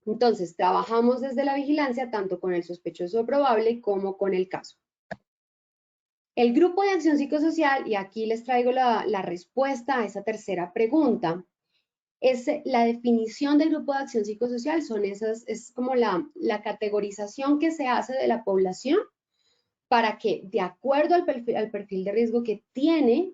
Speaker 3: Entonces, trabajamos desde la vigilancia tanto con el sospechoso probable como con el caso. El grupo de acción psicosocial, y aquí les traigo la respuesta a esa tercera pregunta, es la definición del grupo de acción psicosocial, es como la categorización que se hace de la población para que, de acuerdo al perfil de riesgo que tiene,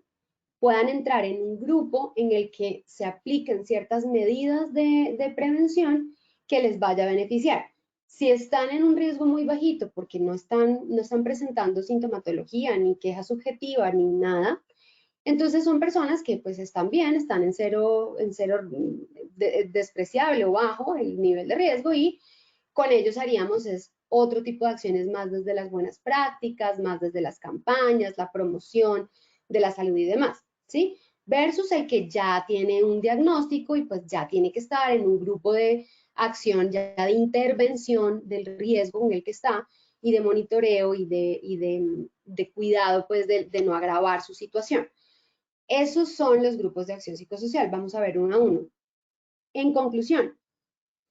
Speaker 3: puedan entrar en un grupo en el que se apliquen ciertas medidas de prevención que les vaya a beneficiar. Si están en un riesgo muy bajito porque no están presentando sintomatología, ni queja subjetiva, ni nada, entonces son personas que pues están bien, están en cero despreciable o bajo el nivel de riesgo y con ellos haríamos otro tipo de acciones más desde las buenas prácticas, más desde las campañas, la promoción de la salud y demás, ¿sí? Versus el que ya tiene un diagnóstico y pues ya tiene que estar en un grupo de acción, ya de intervención del riesgo en el que está y de monitoreo y de cuidado pues de no agravar su situación. Esos son los grupos de acción psicosocial. Vamos a ver uno a uno. En conclusión,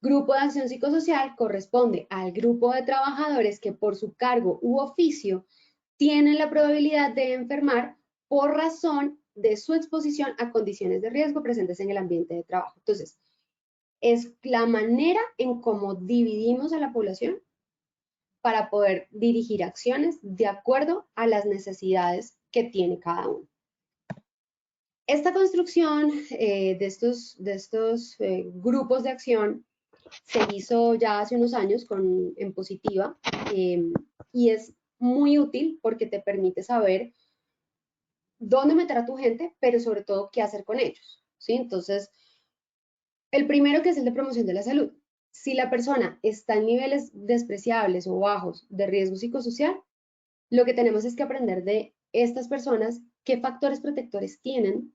Speaker 3: grupo de acción psicosocial corresponde al grupo de trabajadores que por su cargo u oficio tienen la probabilidad de enfermar por razón de su exposición a condiciones de riesgo presentes en el ambiente de trabajo. Entonces, es la manera en cómo dividimos a la población para poder dirigir acciones de acuerdo a las necesidades que tiene cada uno. Esta construcción de estos grupos de acción se hizo ya hace unos años en Positiva y es muy útil porque te permite saber dónde meter a tu gente, pero sobre todo qué hacer con ellos, ¿sí? Entonces, el primero que es el de promoción de la salud. Si la persona está en niveles despreciables o bajos de riesgo psicosocial, lo que tenemos es que aprender de estas personas qué factores protectores tienen,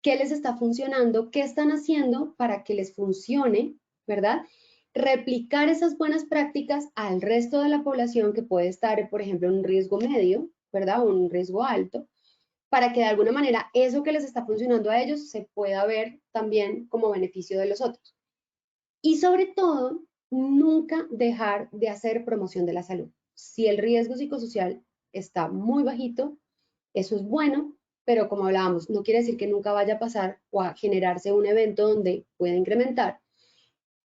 Speaker 3: qué les está funcionando, qué están haciendo para que les funcione, ¿verdad? Replicar esas buenas prácticas al resto de la población que puede estar, por ejemplo, en un riesgo medio ¿verdad? Un riesgo alto, para que de alguna manera eso que les está funcionando a ellos se pueda ver también como beneficio de los otros. Y sobre todo, nunca dejar de hacer promoción de la salud. Si el riesgo psicosocial está muy bajito, eso es bueno, pero como hablábamos, no quiere decir que nunca vaya a pasar o a generarse un evento donde pueda incrementar.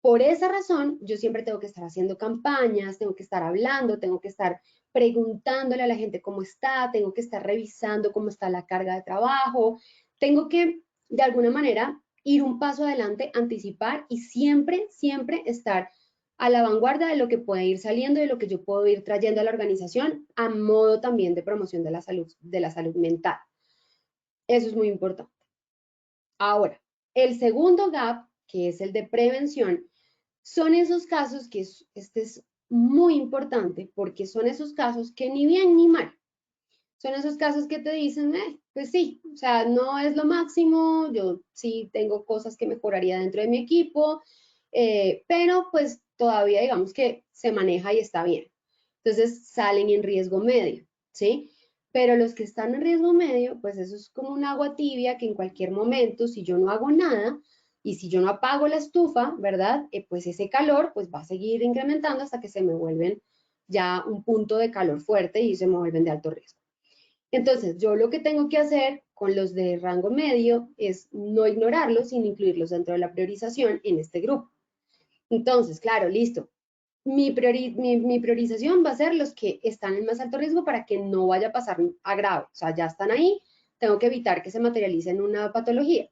Speaker 3: Por esa razón, yo siempre tengo que estar haciendo campañas, tengo que estar hablando, tengo que estar preguntándole a la gente cómo está, tengo que estar revisando cómo está la carga de trabajo, tengo que, de alguna manera, ir un paso adelante, anticipar y siempre, siempre estar a la vanguardia de lo que puede ir saliendo y de lo que yo puedo ir trayendo a la organización a modo también de promoción de la salud mental. Eso es muy importante. Ahora, el segundo gap, que es el de prevención, son esos casos que este es muy importante porque son esos casos que ni bien ni mal. Son esos casos que te dicen, pues sí, o sea, no es lo máximo, yo sí tengo cosas que mejoraría dentro de mi equipo, pero pues todavía digamos que se maneja y está bien. Entonces salen en riesgo medio, ¿sí? Pero los que están en riesgo medio, pues eso es como un agua tibia que en cualquier momento, si yo no hago nada y si yo no apago la estufa, ¿verdad? Pues ese calor pues va a seguir incrementando hasta que se me vuelven ya un punto de calor fuerte y se me vuelven de alto riesgo. Entonces, yo lo que tengo que hacer con los de rango medio es no ignorarlos, sino incluirlos dentro de la priorización en este grupo. Entonces, claro, listo. Mi priorización va a ser los que están en más alto riesgo para que no vaya a pasar a grave. O sea, ya están ahí, tengo que evitar que se materialice en una patología.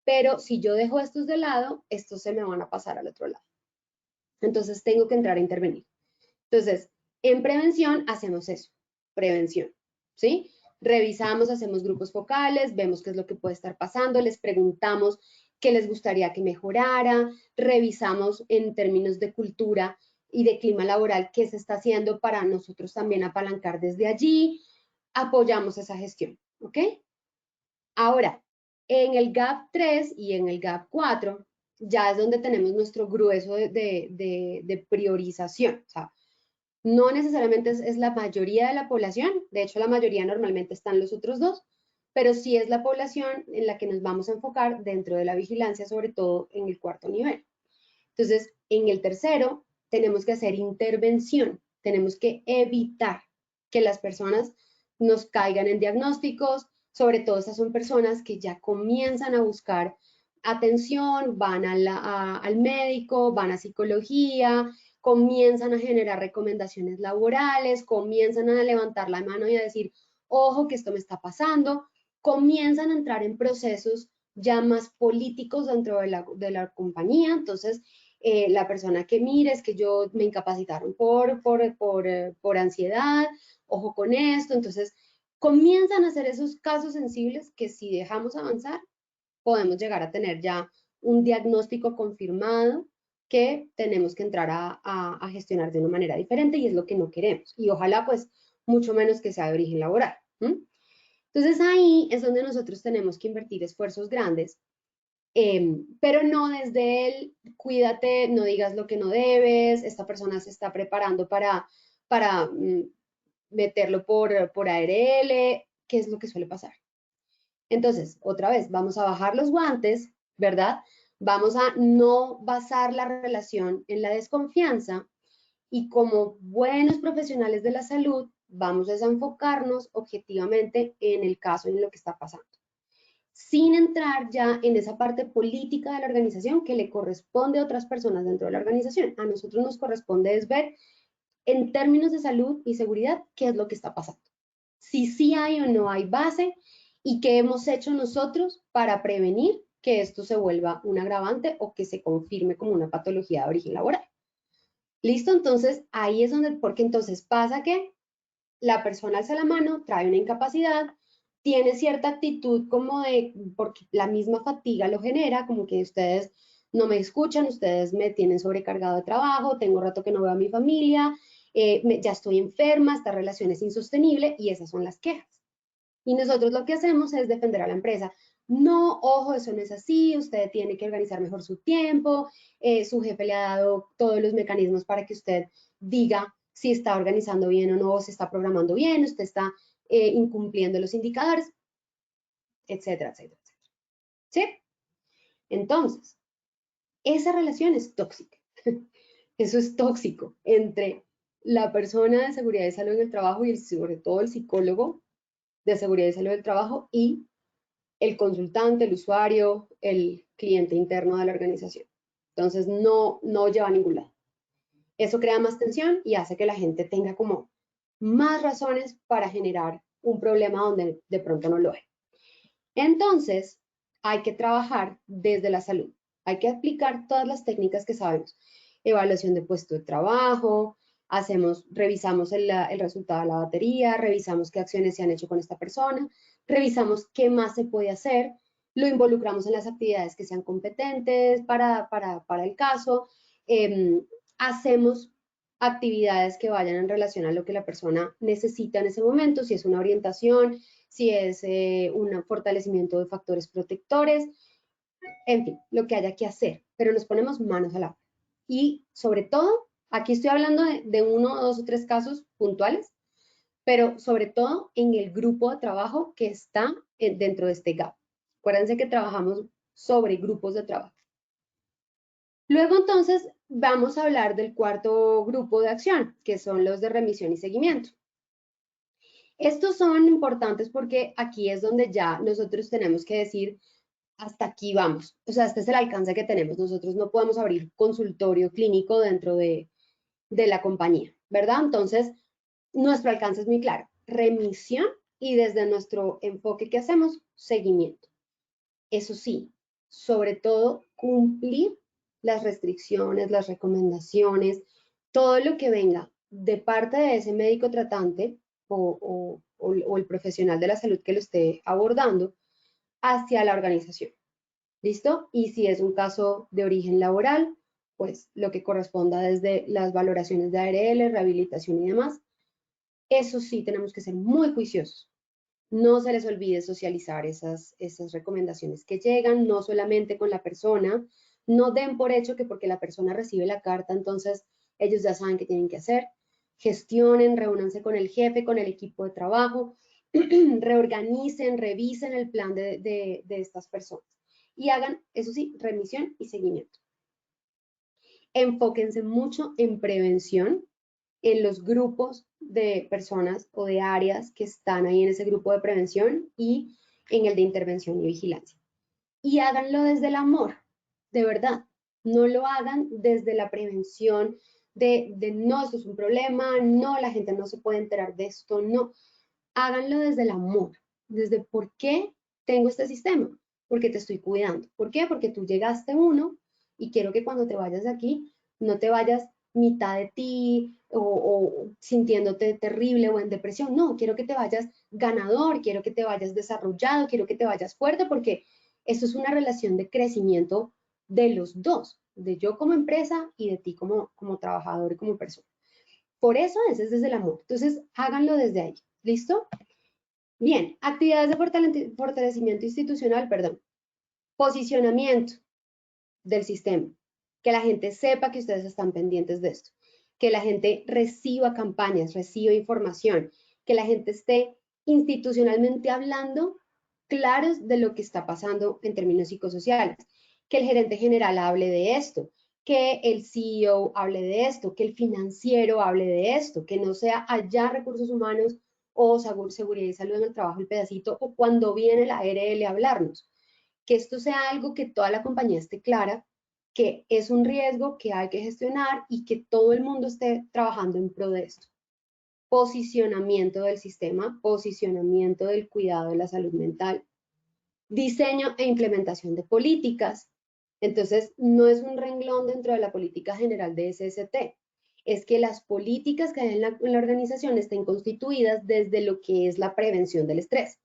Speaker 3: Pero si yo dejo estos de lado, estos se me van a pasar al otro lado. Entonces, tengo que entrar a intervenir. Entonces, en prevención hacemos eso, prevención, ¿sí? Revisamos, hacemos grupos focales, vemos qué es lo que puede estar pasando, les preguntamos qué les gustaría que mejorara, revisamos en términos de cultura y de clima laboral qué se está haciendo para nosotros también apalancar desde allí, apoyamos esa gestión, ¿ok? Ahora, en el GAP 3 y en el GAP 4 ya es donde tenemos nuestro grueso de priorización, o sea, no necesariamente es la mayoría de la población, de hecho la mayoría normalmente están los otros dos, pero sí es la población en la que nos vamos a enfocar dentro de la vigilancia, sobre todo en el cuarto nivel. Entonces, en el tercero, tenemos que hacer intervención, tenemos que evitar que las personas nos caigan en diagnósticos, sobre todo esas son personas que ya comienzan a buscar atención, van al médico, van a psicología, comienzan a generar recomendaciones laborales, comienzan a levantar la mano y a decir, ojo, que esto me está pasando, comienzan a entrar en procesos ya más políticos dentro de la compañía, entonces la persona que mire es que yo me incapacitaron por ansiedad, ojo con esto, entonces comienzan a ser esos casos sensibles que si dejamos avanzar, podemos llegar a tener ya un diagnóstico confirmado que tenemos que entrar a gestionar de una manera diferente y es lo que no queremos. Y ojalá pues mucho menos que sea de origen laboral. Entonces ahí es donde nosotros tenemos que invertir esfuerzos grandes, pero no desde el cuídate, no digas lo que no debes, esta persona se está preparando para meterlo por ARL, ¿qué es lo que suele pasar? Entonces, otra vez, vamos a bajar los guantes, ¿verdad? Vamos a no basar la relación en la desconfianza y como buenos profesionales de la salud, vamos a enfocarnos objetivamente en el caso y en lo que está pasando, sin entrar ya en esa parte política de la organización que le corresponde a otras personas dentro de la organización. A nosotros nos corresponde es ver en términos de salud y seguridad qué es lo que está pasando. Si sí hay o no hay base y qué hemos hecho nosotros para prevenir que esto se vuelva un agravante o que se confirme como una patología de origen laboral. ¿Listo? Entonces, ahí es donde, porque entonces pasa que la persona alza la mano, trae una incapacidad, tiene cierta actitud como de, porque la misma fatiga lo genera, como que ustedes no me escuchan, ustedes me tienen sobrecargado de trabajo, tengo rato que no veo a mi familia, ya estoy enferma, esta relación es insostenible y esas son las quejas. Y nosotros lo que hacemos es defender a la empresa. No, ojo, eso no es así, usted tiene que organizar mejor su tiempo, su jefe le ha dado todos los mecanismos para que usted diga si está organizando bien o no, si está programando bien, usted está incumpliendo los indicadores, etcétera, etcétera, etcétera. ¿Sí? Entonces, esa relación es tóxica. Eso es tóxico entre la persona de seguridad y salud en el trabajo y sobre todo el psicólogo de seguridad y salud del trabajo y el consultante, el usuario, el cliente interno de la organización. Entonces, no lleva a ningún lado. Eso crea más tensión y hace que la gente tenga como más razones para generar un problema donde de pronto no lo es. Entonces, hay que trabajar desde la salud. Hay que aplicar todas las técnicas que sabemos. Evaluación de puesto de trabajo, revisamos el resultado de la batería, revisamos qué acciones se han hecho con esta persona, revisamos qué más se puede hacer, lo involucramos en las actividades que sean competentes para el caso, hacemos actividades que vayan en relación a lo que la persona necesita en ese momento, si es una orientación, si es un fortalecimiento de factores protectores, en fin, lo que haya que hacer, pero nos ponemos manos a la obra. Y sobre todo, aquí estoy hablando de 1, 2 o 3 casos puntuales, pero sobre todo en el grupo de trabajo que está dentro de este GAP. Acuérdense que trabajamos sobre grupos de trabajo. Luego entonces vamos a hablar del cuarto grupo de acción, que son los de remisión y seguimiento. Estos son importantes porque aquí es donde ya nosotros tenemos que decir, hasta aquí vamos. O sea, este es el alcance que tenemos. Nosotros no podemos abrir consultorio clínico dentro de la compañía, ¿verdad? Entonces, nuestro alcance es muy claro. Remisión y desde nuestro enfoque que hacemos, seguimiento. Eso sí, sobre todo cumplir las restricciones, las recomendaciones, todo lo que venga de parte de ese médico tratante o el profesional de la salud que lo esté abordando hacia la organización. ¿Listo? Y si es un caso de origen laboral, pues lo que corresponda desde las valoraciones de ARL, rehabilitación y demás. Eso sí, tenemos que ser muy juiciosos. No se les olvide socializar esas recomendaciones que llegan, no solamente con la persona. No den por hecho que porque la persona recibe la carta, entonces ellos ya saben qué tienen que hacer. Gestionen, reúnanse con el jefe, con el equipo de trabajo, reorganicen, revisen el plan de estas personas y hagan, eso sí, remisión y seguimiento. Enfóquense mucho en prevención, en los grupos de personas o de áreas que están ahí en ese grupo de prevención y en el de intervención y vigilancia. Y háganlo desde el amor, de verdad. No lo hagan desde la prevención de no, esto es un problema, no, la gente no se puede enterar de esto, no. Háganlo desde el amor, desde por qué tengo este sistema, porque te estoy cuidando. ¿Por qué? Porque tú llegaste uno y quiero que cuando te vayas de aquí no te vayas mitad de ti o sintiéndote terrible o en depresión. No, quiero que te vayas ganador, quiero que te vayas desarrollado, quiero que te vayas fuerte porque esto es una relación de crecimiento de los dos, de yo como empresa y de ti como trabajador y como persona. Por eso ese es desde el amor. Entonces, háganlo desde ahí. ¿Listo? Bien, actividades de fortalecimiento institucional, perdón. Posicionamiento del sistema. Que la gente sepa que ustedes están pendientes de esto. Que la gente reciba campañas, reciba información. Que la gente esté institucionalmente hablando claros de lo que está pasando en términos psicosociales. Que el gerente general hable de esto. Que el CEO hable de esto. Que el financiero hable de esto. Que no sea allá recursos humanos o seguridad y salud en el trabajo, el pedacito, o cuando viene la ARL a hablarnos. Que esto sea algo que toda la compañía esté clara, que es un riesgo que hay que gestionar y que todo el mundo esté trabajando en pro de esto. Posicionamiento del sistema, posicionamiento del cuidado de la salud mental, diseño e implementación de políticas. Entonces, no es un renglón dentro de la política general de SST, es que las políticas que hay en la organización estén constituidas desde lo que es la prevención del estrés.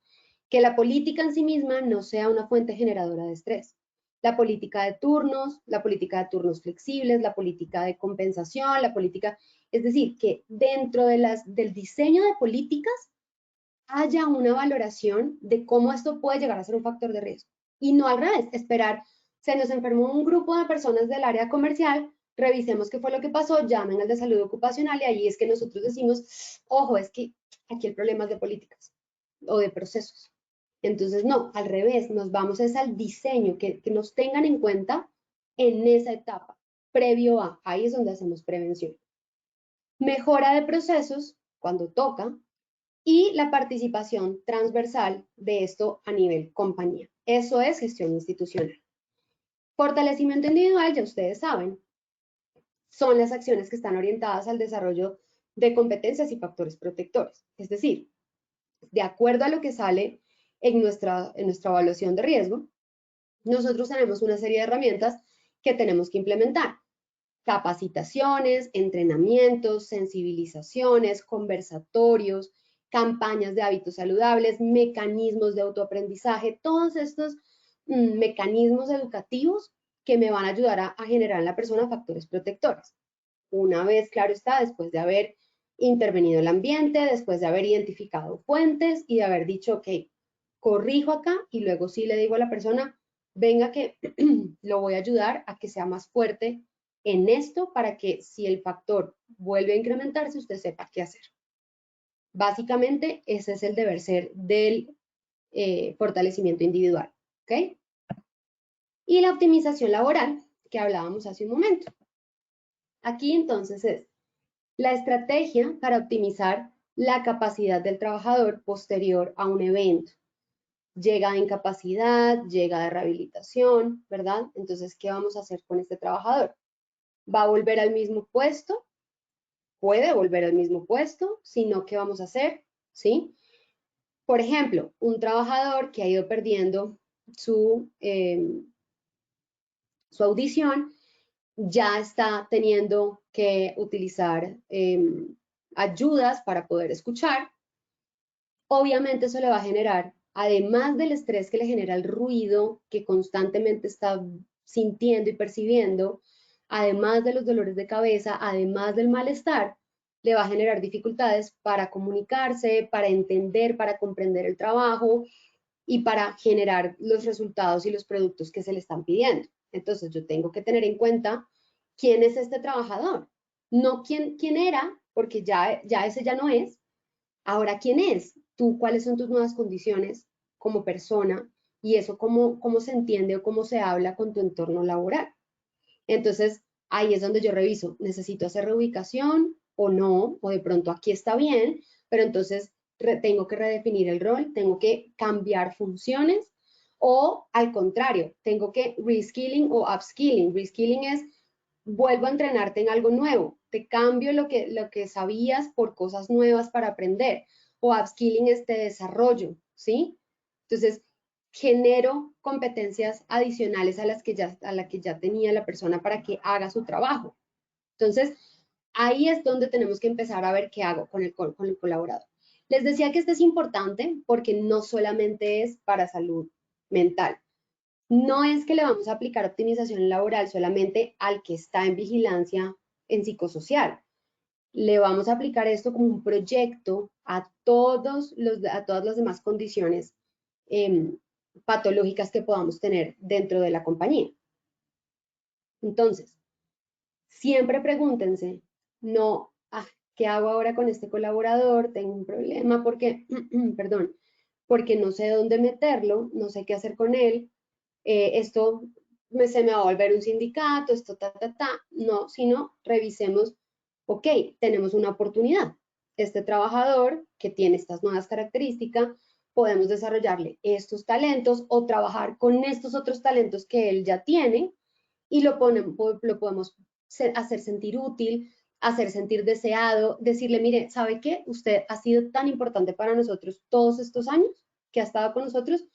Speaker 3: Que la política en sí misma no sea una fuente generadora de estrés. La política de turnos flexibles, la política de compensación, la política, es decir, que dentro del diseño de políticas haya una valoración de cómo esto puede llegar a ser un factor de riesgo. Y no al revés, esperar, se nos enfermó un grupo de personas del área comercial, revisemos qué fue lo que pasó, llamen al de salud ocupacional y ahí es que nosotros decimos, ojo, es que aquí el problema es de políticas o de procesos. Entonces, no, al revés, nos vamos es al diseño, que nos tengan en cuenta en esa etapa, previo a, ahí es donde hacemos prevención. Mejora de procesos, cuando toca, y la participación transversal de esto a nivel compañía. Eso es gestión institucional. Fortalecimiento individual, ya ustedes saben, son las acciones que están orientadas al desarrollo de competencias y factores protectores. Es decir, de acuerdo a lo que sale en nuestra evaluación de riesgo, nosotros tenemos una serie de herramientas que tenemos que implementar. Capacitaciones, entrenamientos, sensibilizaciones, conversatorios, campañas de hábitos saludables, mecanismos de autoaprendizaje, todos estos mecanismos educativos que me van a ayudar a generar en la persona factores protectores. Una vez, claro está, después de haber intervenido el ambiente, después de haber identificado fuentes y de haber dicho, ok, corrijo acá y luego sí le digo a la persona, venga que lo voy a ayudar a que sea más fuerte en esto para que si el factor vuelve a incrementarse, usted sepa qué hacer. Básicamente, ese es el deber ser del fortalecimiento individual, ¿ok? Y la optimización laboral, que hablábamos hace un momento. Aquí entonces es la estrategia para optimizar la capacidad del trabajador posterior a un evento. Llega de incapacidad, llega de rehabilitación, ¿verdad? Entonces, ¿qué vamos a hacer con este trabajador? ¿Va a volver al mismo puesto? Puede volver al mismo puesto, sino ¿qué vamos a hacer? ¿Sí? Por ejemplo, un trabajador que ha ido perdiendo su audición, ya está teniendo que utilizar ayudas para poder escuchar. Obviamente eso le va a generar, además del estrés que le genera el ruido que constantemente está sintiendo y percibiendo, además de los dolores de cabeza, además del malestar, le va a generar dificultades para comunicarse, para entender, para comprender el trabajo y para generar los resultados y los productos que se le están pidiendo. Entonces yo tengo que tener en cuenta quién es este trabajador, no quién era, porque ya ese ya no es. Ahora, ¿quién es? Tú, ¿cuáles son tus nuevas condiciones como persona? Y eso, ¿cómo se entiende o cómo se habla con tu entorno laboral? Entonces, ahí es donde yo reviso, ¿necesito hacer reubicación o no? O de pronto aquí está bien, pero entonces tengo que redefinir el rol, tengo que cambiar funciones o al contrario, tengo que reskilling o upskilling. Reskilling es vuelvo a entrenarte en algo nuevo, te cambio lo que sabías por cosas nuevas para aprender, o upskilling es te desarrollo, ¿sí? Entonces, genero competencias adicionales a la que ya tenía la persona para que haga su trabajo. Entonces, ahí es donde tenemos que empezar a ver qué hago con el colaborador. Les decía que esto es importante porque no solamente es para salud mental. No es que le vamos a aplicar optimización laboral solamente al que está en vigilancia en psicosocial. Le vamos a aplicar esto como un proyecto a todas las demás condiciones patológicas que podamos tener dentro de la compañía. Entonces, siempre pregúntense, no, ¿qué hago ahora con este colaborador? Tengo un problema porque, perdón, porque no sé dónde meterlo, no sé qué hacer con él, esto se me va a volver un sindicato, esto no, sino revisemos, ok, tenemos una oportunidad. Este trabajador que tiene estas nuevas características, podemos desarrollarle estos talentos o trabajar con estos otros talentos que él ya tiene y lo podemos hacer sentir útil, hacer sentir deseado, decirle, mire, ¿sabe qué? Usted ha sido tan importante para nosotros todos estos años que ha estado con nosotros,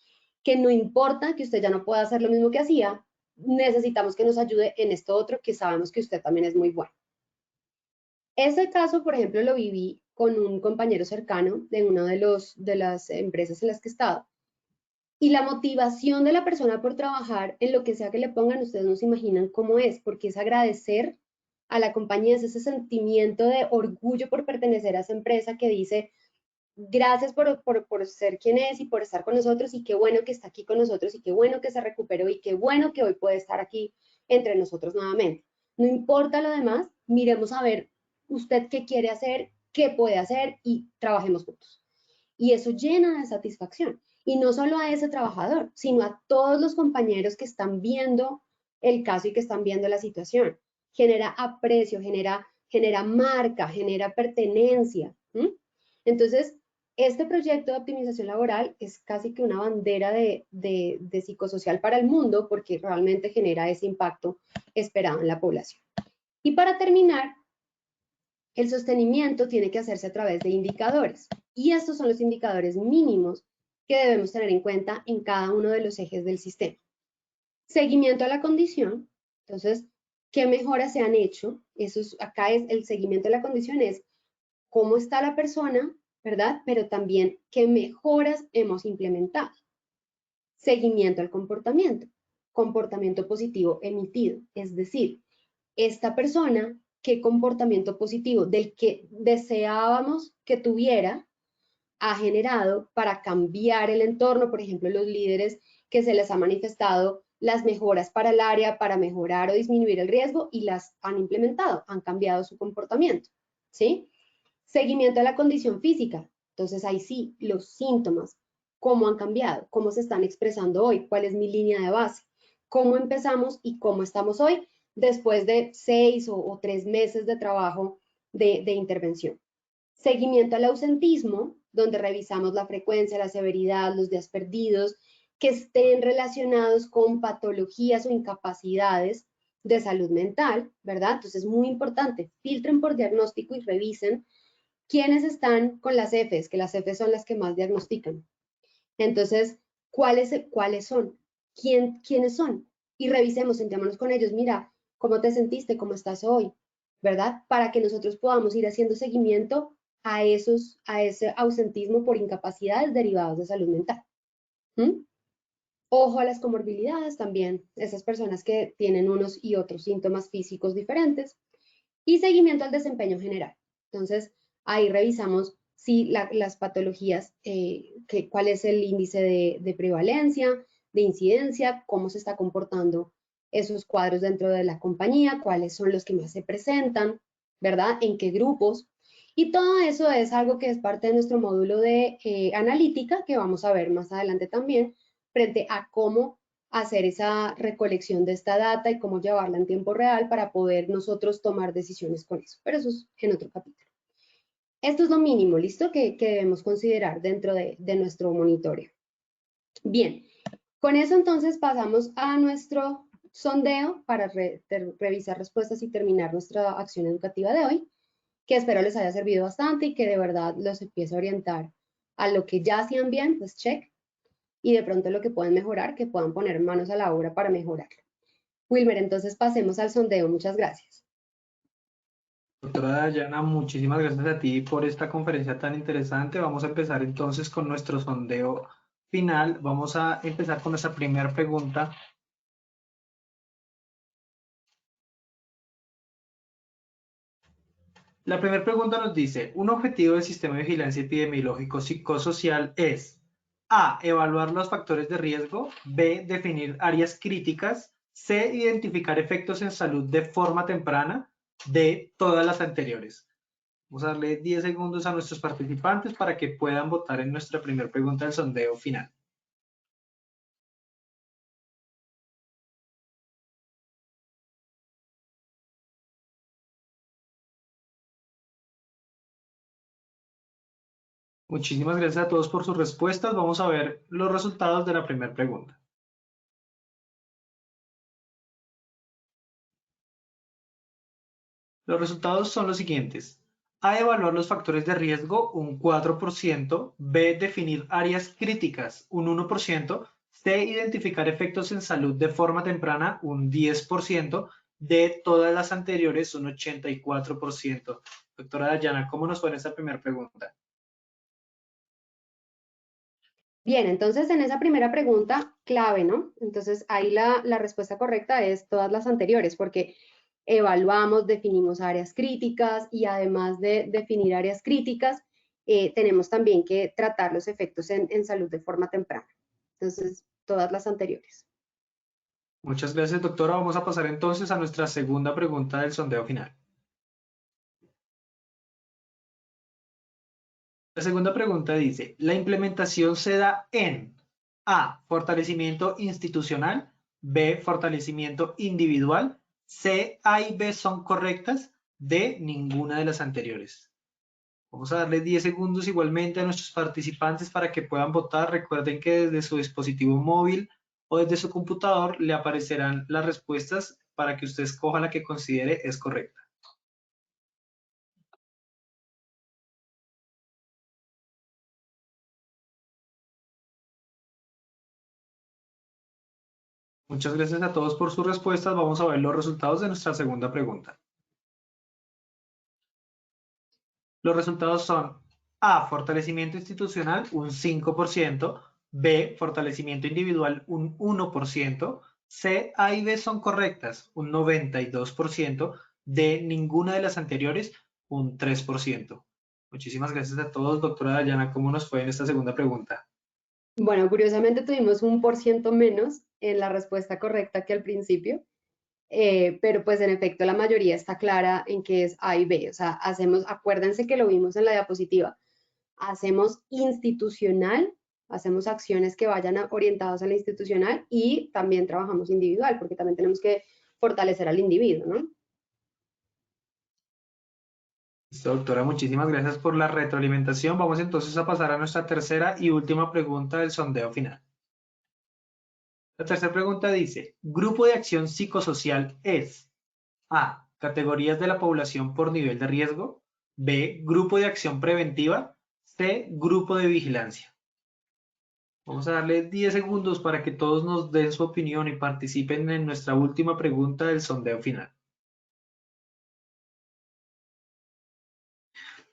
Speaker 3: que no importa que usted ya no pueda hacer lo mismo que hacía, necesitamos que nos ayude en esto otro que sabemos que usted también es muy bueno. Ese caso, por ejemplo, lo viví con un compañero cercano de una de las empresas en las que he estado. Y la motivación de la persona por trabajar en lo que sea que le pongan, ustedes no se imaginan cómo es, porque es agradecer a la compañía, es ese sentimiento de orgullo por pertenecer a esa empresa que dice, gracias por ser quien es y por estar con nosotros y qué bueno que está aquí con nosotros y qué bueno que se recuperó y qué bueno que hoy puede estar aquí entre nosotros nuevamente. No importa lo demás, miremos a ver usted qué quiere hacer, qué puede hacer y trabajemos juntos. Y eso llena de satisfacción. Y no solo a ese trabajador, sino a todos los compañeros que están viendo el caso y que están viendo la situación. Genera aprecio, genera marca, genera pertenencia. Entonces, este proyecto de optimización laboral es casi que una bandera de psicosocial para el mundo porque realmente genera ese impacto esperado en la población. Y para terminar, el sostenimiento tiene que hacerse a través de indicadores. Y estos son los indicadores mínimos que debemos tener en cuenta en cada uno de los ejes del sistema. Seguimiento a la condición. Entonces, ¿qué mejoras se han hecho? Acá es el seguimiento a la condición, es cómo está la persona, ¿verdad? Pero también qué mejoras hemos implementado. Seguimiento al comportamiento. Comportamiento positivo emitido. Es decir, esta persona, qué comportamiento positivo del que deseábamos que tuviera, ha generado para cambiar el entorno, por ejemplo, los líderes que se les ha manifestado las mejoras para el área, para mejorar o disminuir el riesgo y las han implementado, han cambiado su comportamiento, ¿sí? Seguimiento a la condición física. Entonces, ahí sí, los síntomas, cómo han cambiado, cómo se están expresando hoy, cuál es mi línea de base, cómo empezamos y cómo estamos hoy después de 6 o 3 meses de trabajo de intervención. Seguimiento al ausentismo, donde revisamos la frecuencia, la severidad, los días perdidos, que estén relacionados con patologías o incapacidades de salud mental, ¿verdad? Entonces es muy importante, filtren por diagnóstico y revisen quiénes están con las Fs, que las Fs son las que más diagnostican. Entonces, ¿cuáles son? ¿Quiénes son? Y revisemos, sentémonos con ellos, mira, ¿cómo te sentiste? ¿Cómo estás hoy? ¿Verdad? Para que nosotros podamos ir haciendo seguimiento a ese ausentismo por incapacidades derivadas de salud mental. Ojo a las comorbilidades también, esas personas que tienen unos y otros síntomas físicos diferentes. Y seguimiento al desempeño general. Entonces, ahí revisamos si las patologías, cuál es el índice de prevalencia, de incidencia, cómo se está comportando esos cuadros dentro de la compañía, cuáles son los que más se presentan, ¿verdad? En qué grupos. Y todo eso es algo que es parte de nuestro módulo de analítica, que vamos a ver más adelante también, frente a cómo hacer esa recolección de esta data y cómo llevarla en tiempo real para poder nosotros tomar decisiones con eso. Pero eso es en otro capítulo. Esto es lo mínimo, ¿listo? Que debemos considerar dentro de nuestro monitoreo. Bien, con eso entonces pasamos a nuestro sondeo para revisar respuestas y terminar nuestra acción educativa de hoy, que espero les haya servido bastante y que de verdad los empiece a orientar a lo que ya hacían bien, pues check, y de pronto lo que pueden mejorar, que puedan poner manos a la obra para mejorarlo. Wilmer, entonces pasemos al sondeo. Muchas gracias.
Speaker 2: Doctora Dayana, muchísimas gracias a ti por esta conferencia tan interesante. Vamos a empezar entonces con nuestro sondeo final. Vamos a empezar con nuestra primera pregunta. La primera pregunta nos dice, un objetivo del sistema de vigilancia epidemiológico psicosocial es A, evaluar los factores de riesgo, B, definir áreas críticas, C, identificar efectos en salud de forma temprana, D, todas las anteriores. Vamos a darle 10 segundos a nuestros participantes para que puedan votar en nuestra primera pregunta del sondeo final. Muchísimas gracias a todos por sus respuestas. Vamos a ver los resultados de la primera pregunta. Los resultados son los siguientes. A, evaluar los factores de riesgo, un 4%. B, definir áreas críticas, un 1%. C, identificar efectos en salud de forma temprana, un 10%. D, todas las anteriores, un 84%. Doctora Dayana, ¿cómo nos fue en esta primera pregunta?
Speaker 3: Bien, entonces en esa primera pregunta, clave, ¿no? Entonces ahí la respuesta correcta es todas las anteriores, porque evaluamos, definimos áreas críticas y además de definir áreas críticas, tenemos también que tratar los efectos en salud de forma temprana. Entonces, todas las anteriores.
Speaker 2: Muchas gracias, doctora. Vamos a pasar entonces a nuestra segunda pregunta del sondeo final. La segunda pregunta dice, ¿la implementación se da en A, fortalecimiento institucional, B, fortalecimiento individual, C, A y B son correctas, D, ninguna de las anteriores? Vamos a darle 10 segundos igualmente a nuestros participantes para que puedan votar. Recuerden que desde su dispositivo móvil o desde su computador le aparecerán las respuestas para que usted escoja la que considere es correcta. Muchas gracias a todos por sus respuestas. Vamos a ver los resultados de nuestra segunda pregunta. Los resultados son A, fortalecimiento institucional, un 5%, B, fortalecimiento individual, un 1%, C, A y B son correctas, un 92%, D, ninguna de las anteriores, un 3%. Muchísimas gracias a todos. Doctora Dayana, ¿cómo nos fue en esta segunda pregunta?
Speaker 3: Bueno, curiosamente tuvimos un % menos en la respuesta correcta que al principio, pero pues en efecto la mayoría está clara en que es A y B. O sea, acuérdense que lo vimos en la diapositiva, hacemos institucional, hacemos acciones que vayan orientadas a la institucional y también trabajamos individual, porque también tenemos que fortalecer al individuo, ¿no?
Speaker 2: Listo, doctora, muchísimas gracias por la retroalimentación. Vamos entonces a pasar a nuestra tercera y última pregunta del sondeo final. La tercera pregunta dice, ¿grupo de acción psicosocial es A, categorías de la población por nivel de riesgo, B, grupo de acción preventiva, C, grupo de vigilancia? Vamos a darle 10 segundos para que todos nos den su opinión y participen en nuestra última pregunta del sondeo final.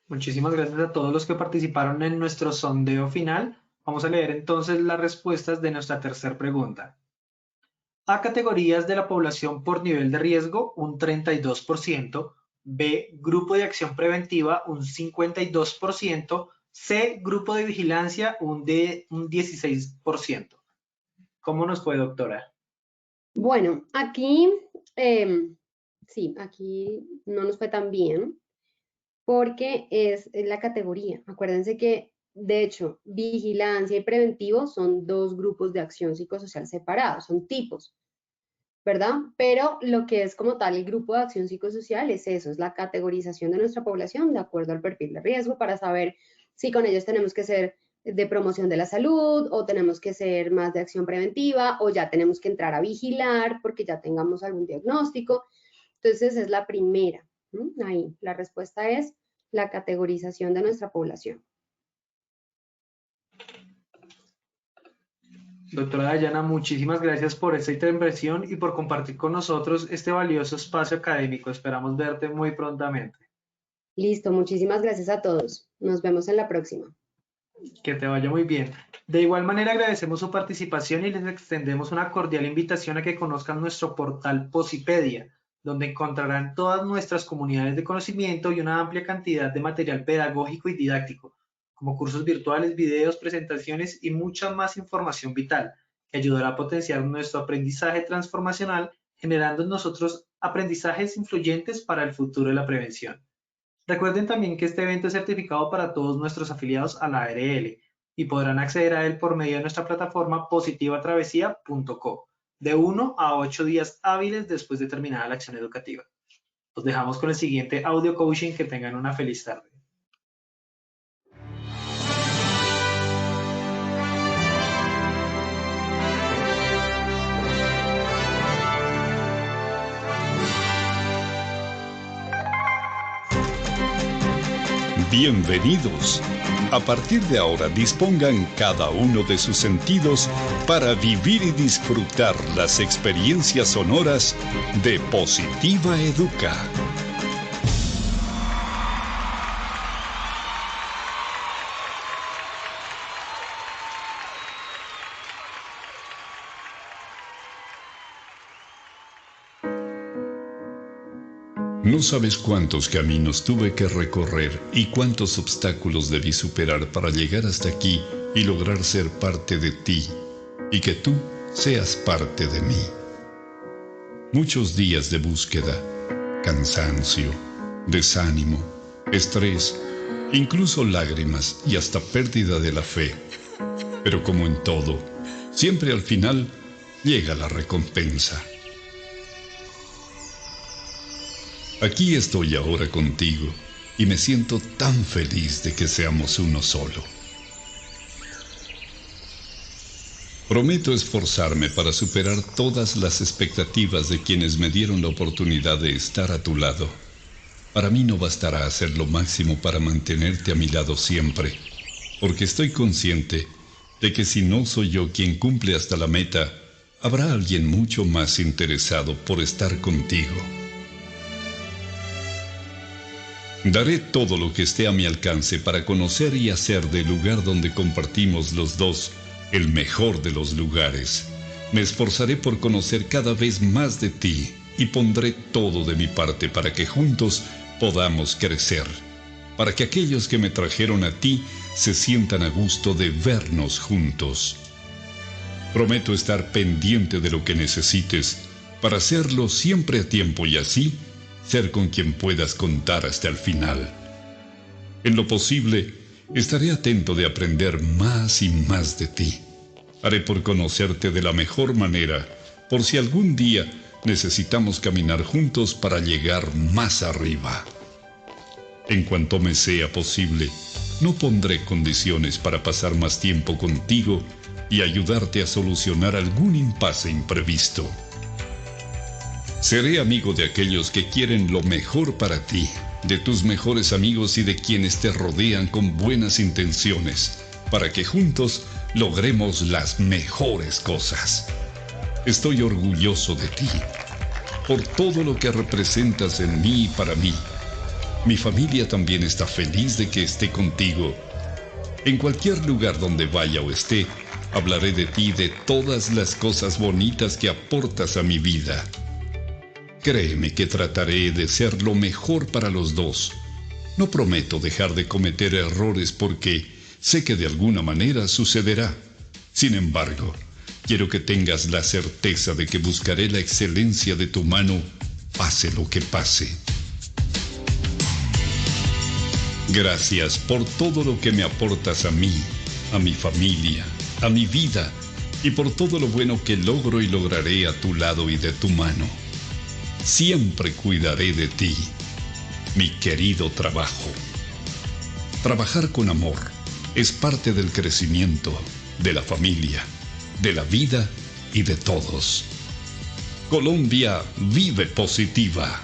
Speaker 2: Muchísimas gracias a todos los que participaron en nuestro sondeo final. Vamos a leer entonces las respuestas de nuestra tercera pregunta. A, categorías de la población por nivel de riesgo, un 32%, B, grupo de acción preventiva, un 52%, C, grupo de vigilancia, un 16%. ¿Cómo nos fue, doctora?
Speaker 3: Bueno, aquí, sí, aquí no nos fue tan bien, porque es la categoría. Acuérdense que, de hecho, vigilancia y preventivo son dos grupos de acción psicosocial separados, son tipos, ¿verdad? Pero lo que es como tal el grupo de acción psicosocial es eso, es la categorización de nuestra población de acuerdo al perfil de riesgo para saber si con ellos tenemos que ser de promoción de la salud o tenemos que ser más de acción preventiva o ya tenemos que entrar a vigilar porque ya tengamos algún diagnóstico. Entonces es la primera. Ahí, la respuesta es la categorización de nuestra población.
Speaker 2: Doctora Dayana, muchísimas gracias por esta intervención y por compartir con nosotros este valioso espacio académico. Esperamos verte muy prontamente.
Speaker 3: Listo, muchísimas gracias a todos. Nos vemos en la próxima.
Speaker 2: Que te vaya muy bien. De igual manera agradecemos su participación y les extendemos una cordial invitación a que conozcan nuestro portal Posipedia, donde encontrarán todas nuestras comunidades de conocimiento y una amplia cantidad de material pedagógico y didáctico, como cursos virtuales, videos, presentaciones y mucha más información vital, que ayudará a potenciar nuestro aprendizaje transformacional, generando en nosotros aprendizajes influyentes para el futuro de la prevención. Recuerden también que este evento es certificado para todos nuestros afiliados a la ARL y podrán acceder a él por medio de nuestra plataforma positivatravesía.co de 1 a 8 días hábiles después de terminada la acción educativa. Los dejamos con el siguiente audio coaching. Que tengan una feliz tarde.
Speaker 4: Bienvenidos. A partir de ahora dispongan cada uno de sus sentidos para vivir y disfrutar las experiencias sonoras de Positiva Educa. No sabes cuántos caminos tuve que recorrer y cuántos obstáculos debí superar para llegar hasta aquí y lograr ser parte de ti y que tú seas parte de mí. Muchos días de búsqueda, cansancio, desánimo, estrés, incluso lágrimas y hasta pérdida de la fe. Pero como en todo, siempre al final llega la recompensa. Aquí estoy ahora contigo y me siento tan feliz de que seamos uno solo. Prometo esforzarme para superar todas las expectativas de quienes me dieron la oportunidad de estar a tu lado. Para mí no bastará hacer lo máximo para mantenerte a mi lado siempre, porque estoy consciente de que si no soy yo quien cumple hasta la meta, habrá alguien mucho más interesado por estar contigo. Daré todo lo que esté a mi alcance para conocer y hacer del lugar donde compartimos los dos el mejor de los lugares. Me esforzaré por conocer cada vez más de ti y pondré todo de mi parte para que juntos podamos crecer, para que aquellos que me trajeron a ti se sientan a gusto de vernos juntos. Prometo estar pendiente de lo que necesites para hacerlo siempre a tiempo y así ser con quien puedas contar hasta el final. En lo posible, estaré atento de aprender más y más de ti. Haré por conocerte de la mejor manera, por si algún día necesitamos caminar juntos para llegar más arriba. En cuanto me sea posible, no pondré condiciones para pasar más tiempo contigo y ayudarte a solucionar algún impasse imprevisto. Seré amigo de aquellos que quieren lo mejor para ti, de tus mejores amigos y de quienes te rodean con buenas intenciones, para que juntos logremos las mejores cosas. Estoy orgulloso de ti, por todo lo que representas en mí y para mí. Mi familia también está feliz de que esté contigo. En cualquier lugar donde vaya o esté, hablaré de ti y de todas las cosas bonitas que aportas a mi vida. Créeme que trataré de ser lo mejor para los dos. No prometo dejar de cometer errores porque sé que de alguna manera sucederá. Sin embargo, quiero que tengas la certeza de que buscaré la excelencia de tu mano, pase lo que pase. Gracias por todo lo que me aportas a mí, a mi familia, a mi vida y por todo lo bueno que logro y lograré a tu lado y de tu mano. Siempre cuidaré de ti, mi querido trabajo. Trabajar con amor es parte del crecimiento, de la familia, de la vida y de todos. Colombia vive positiva.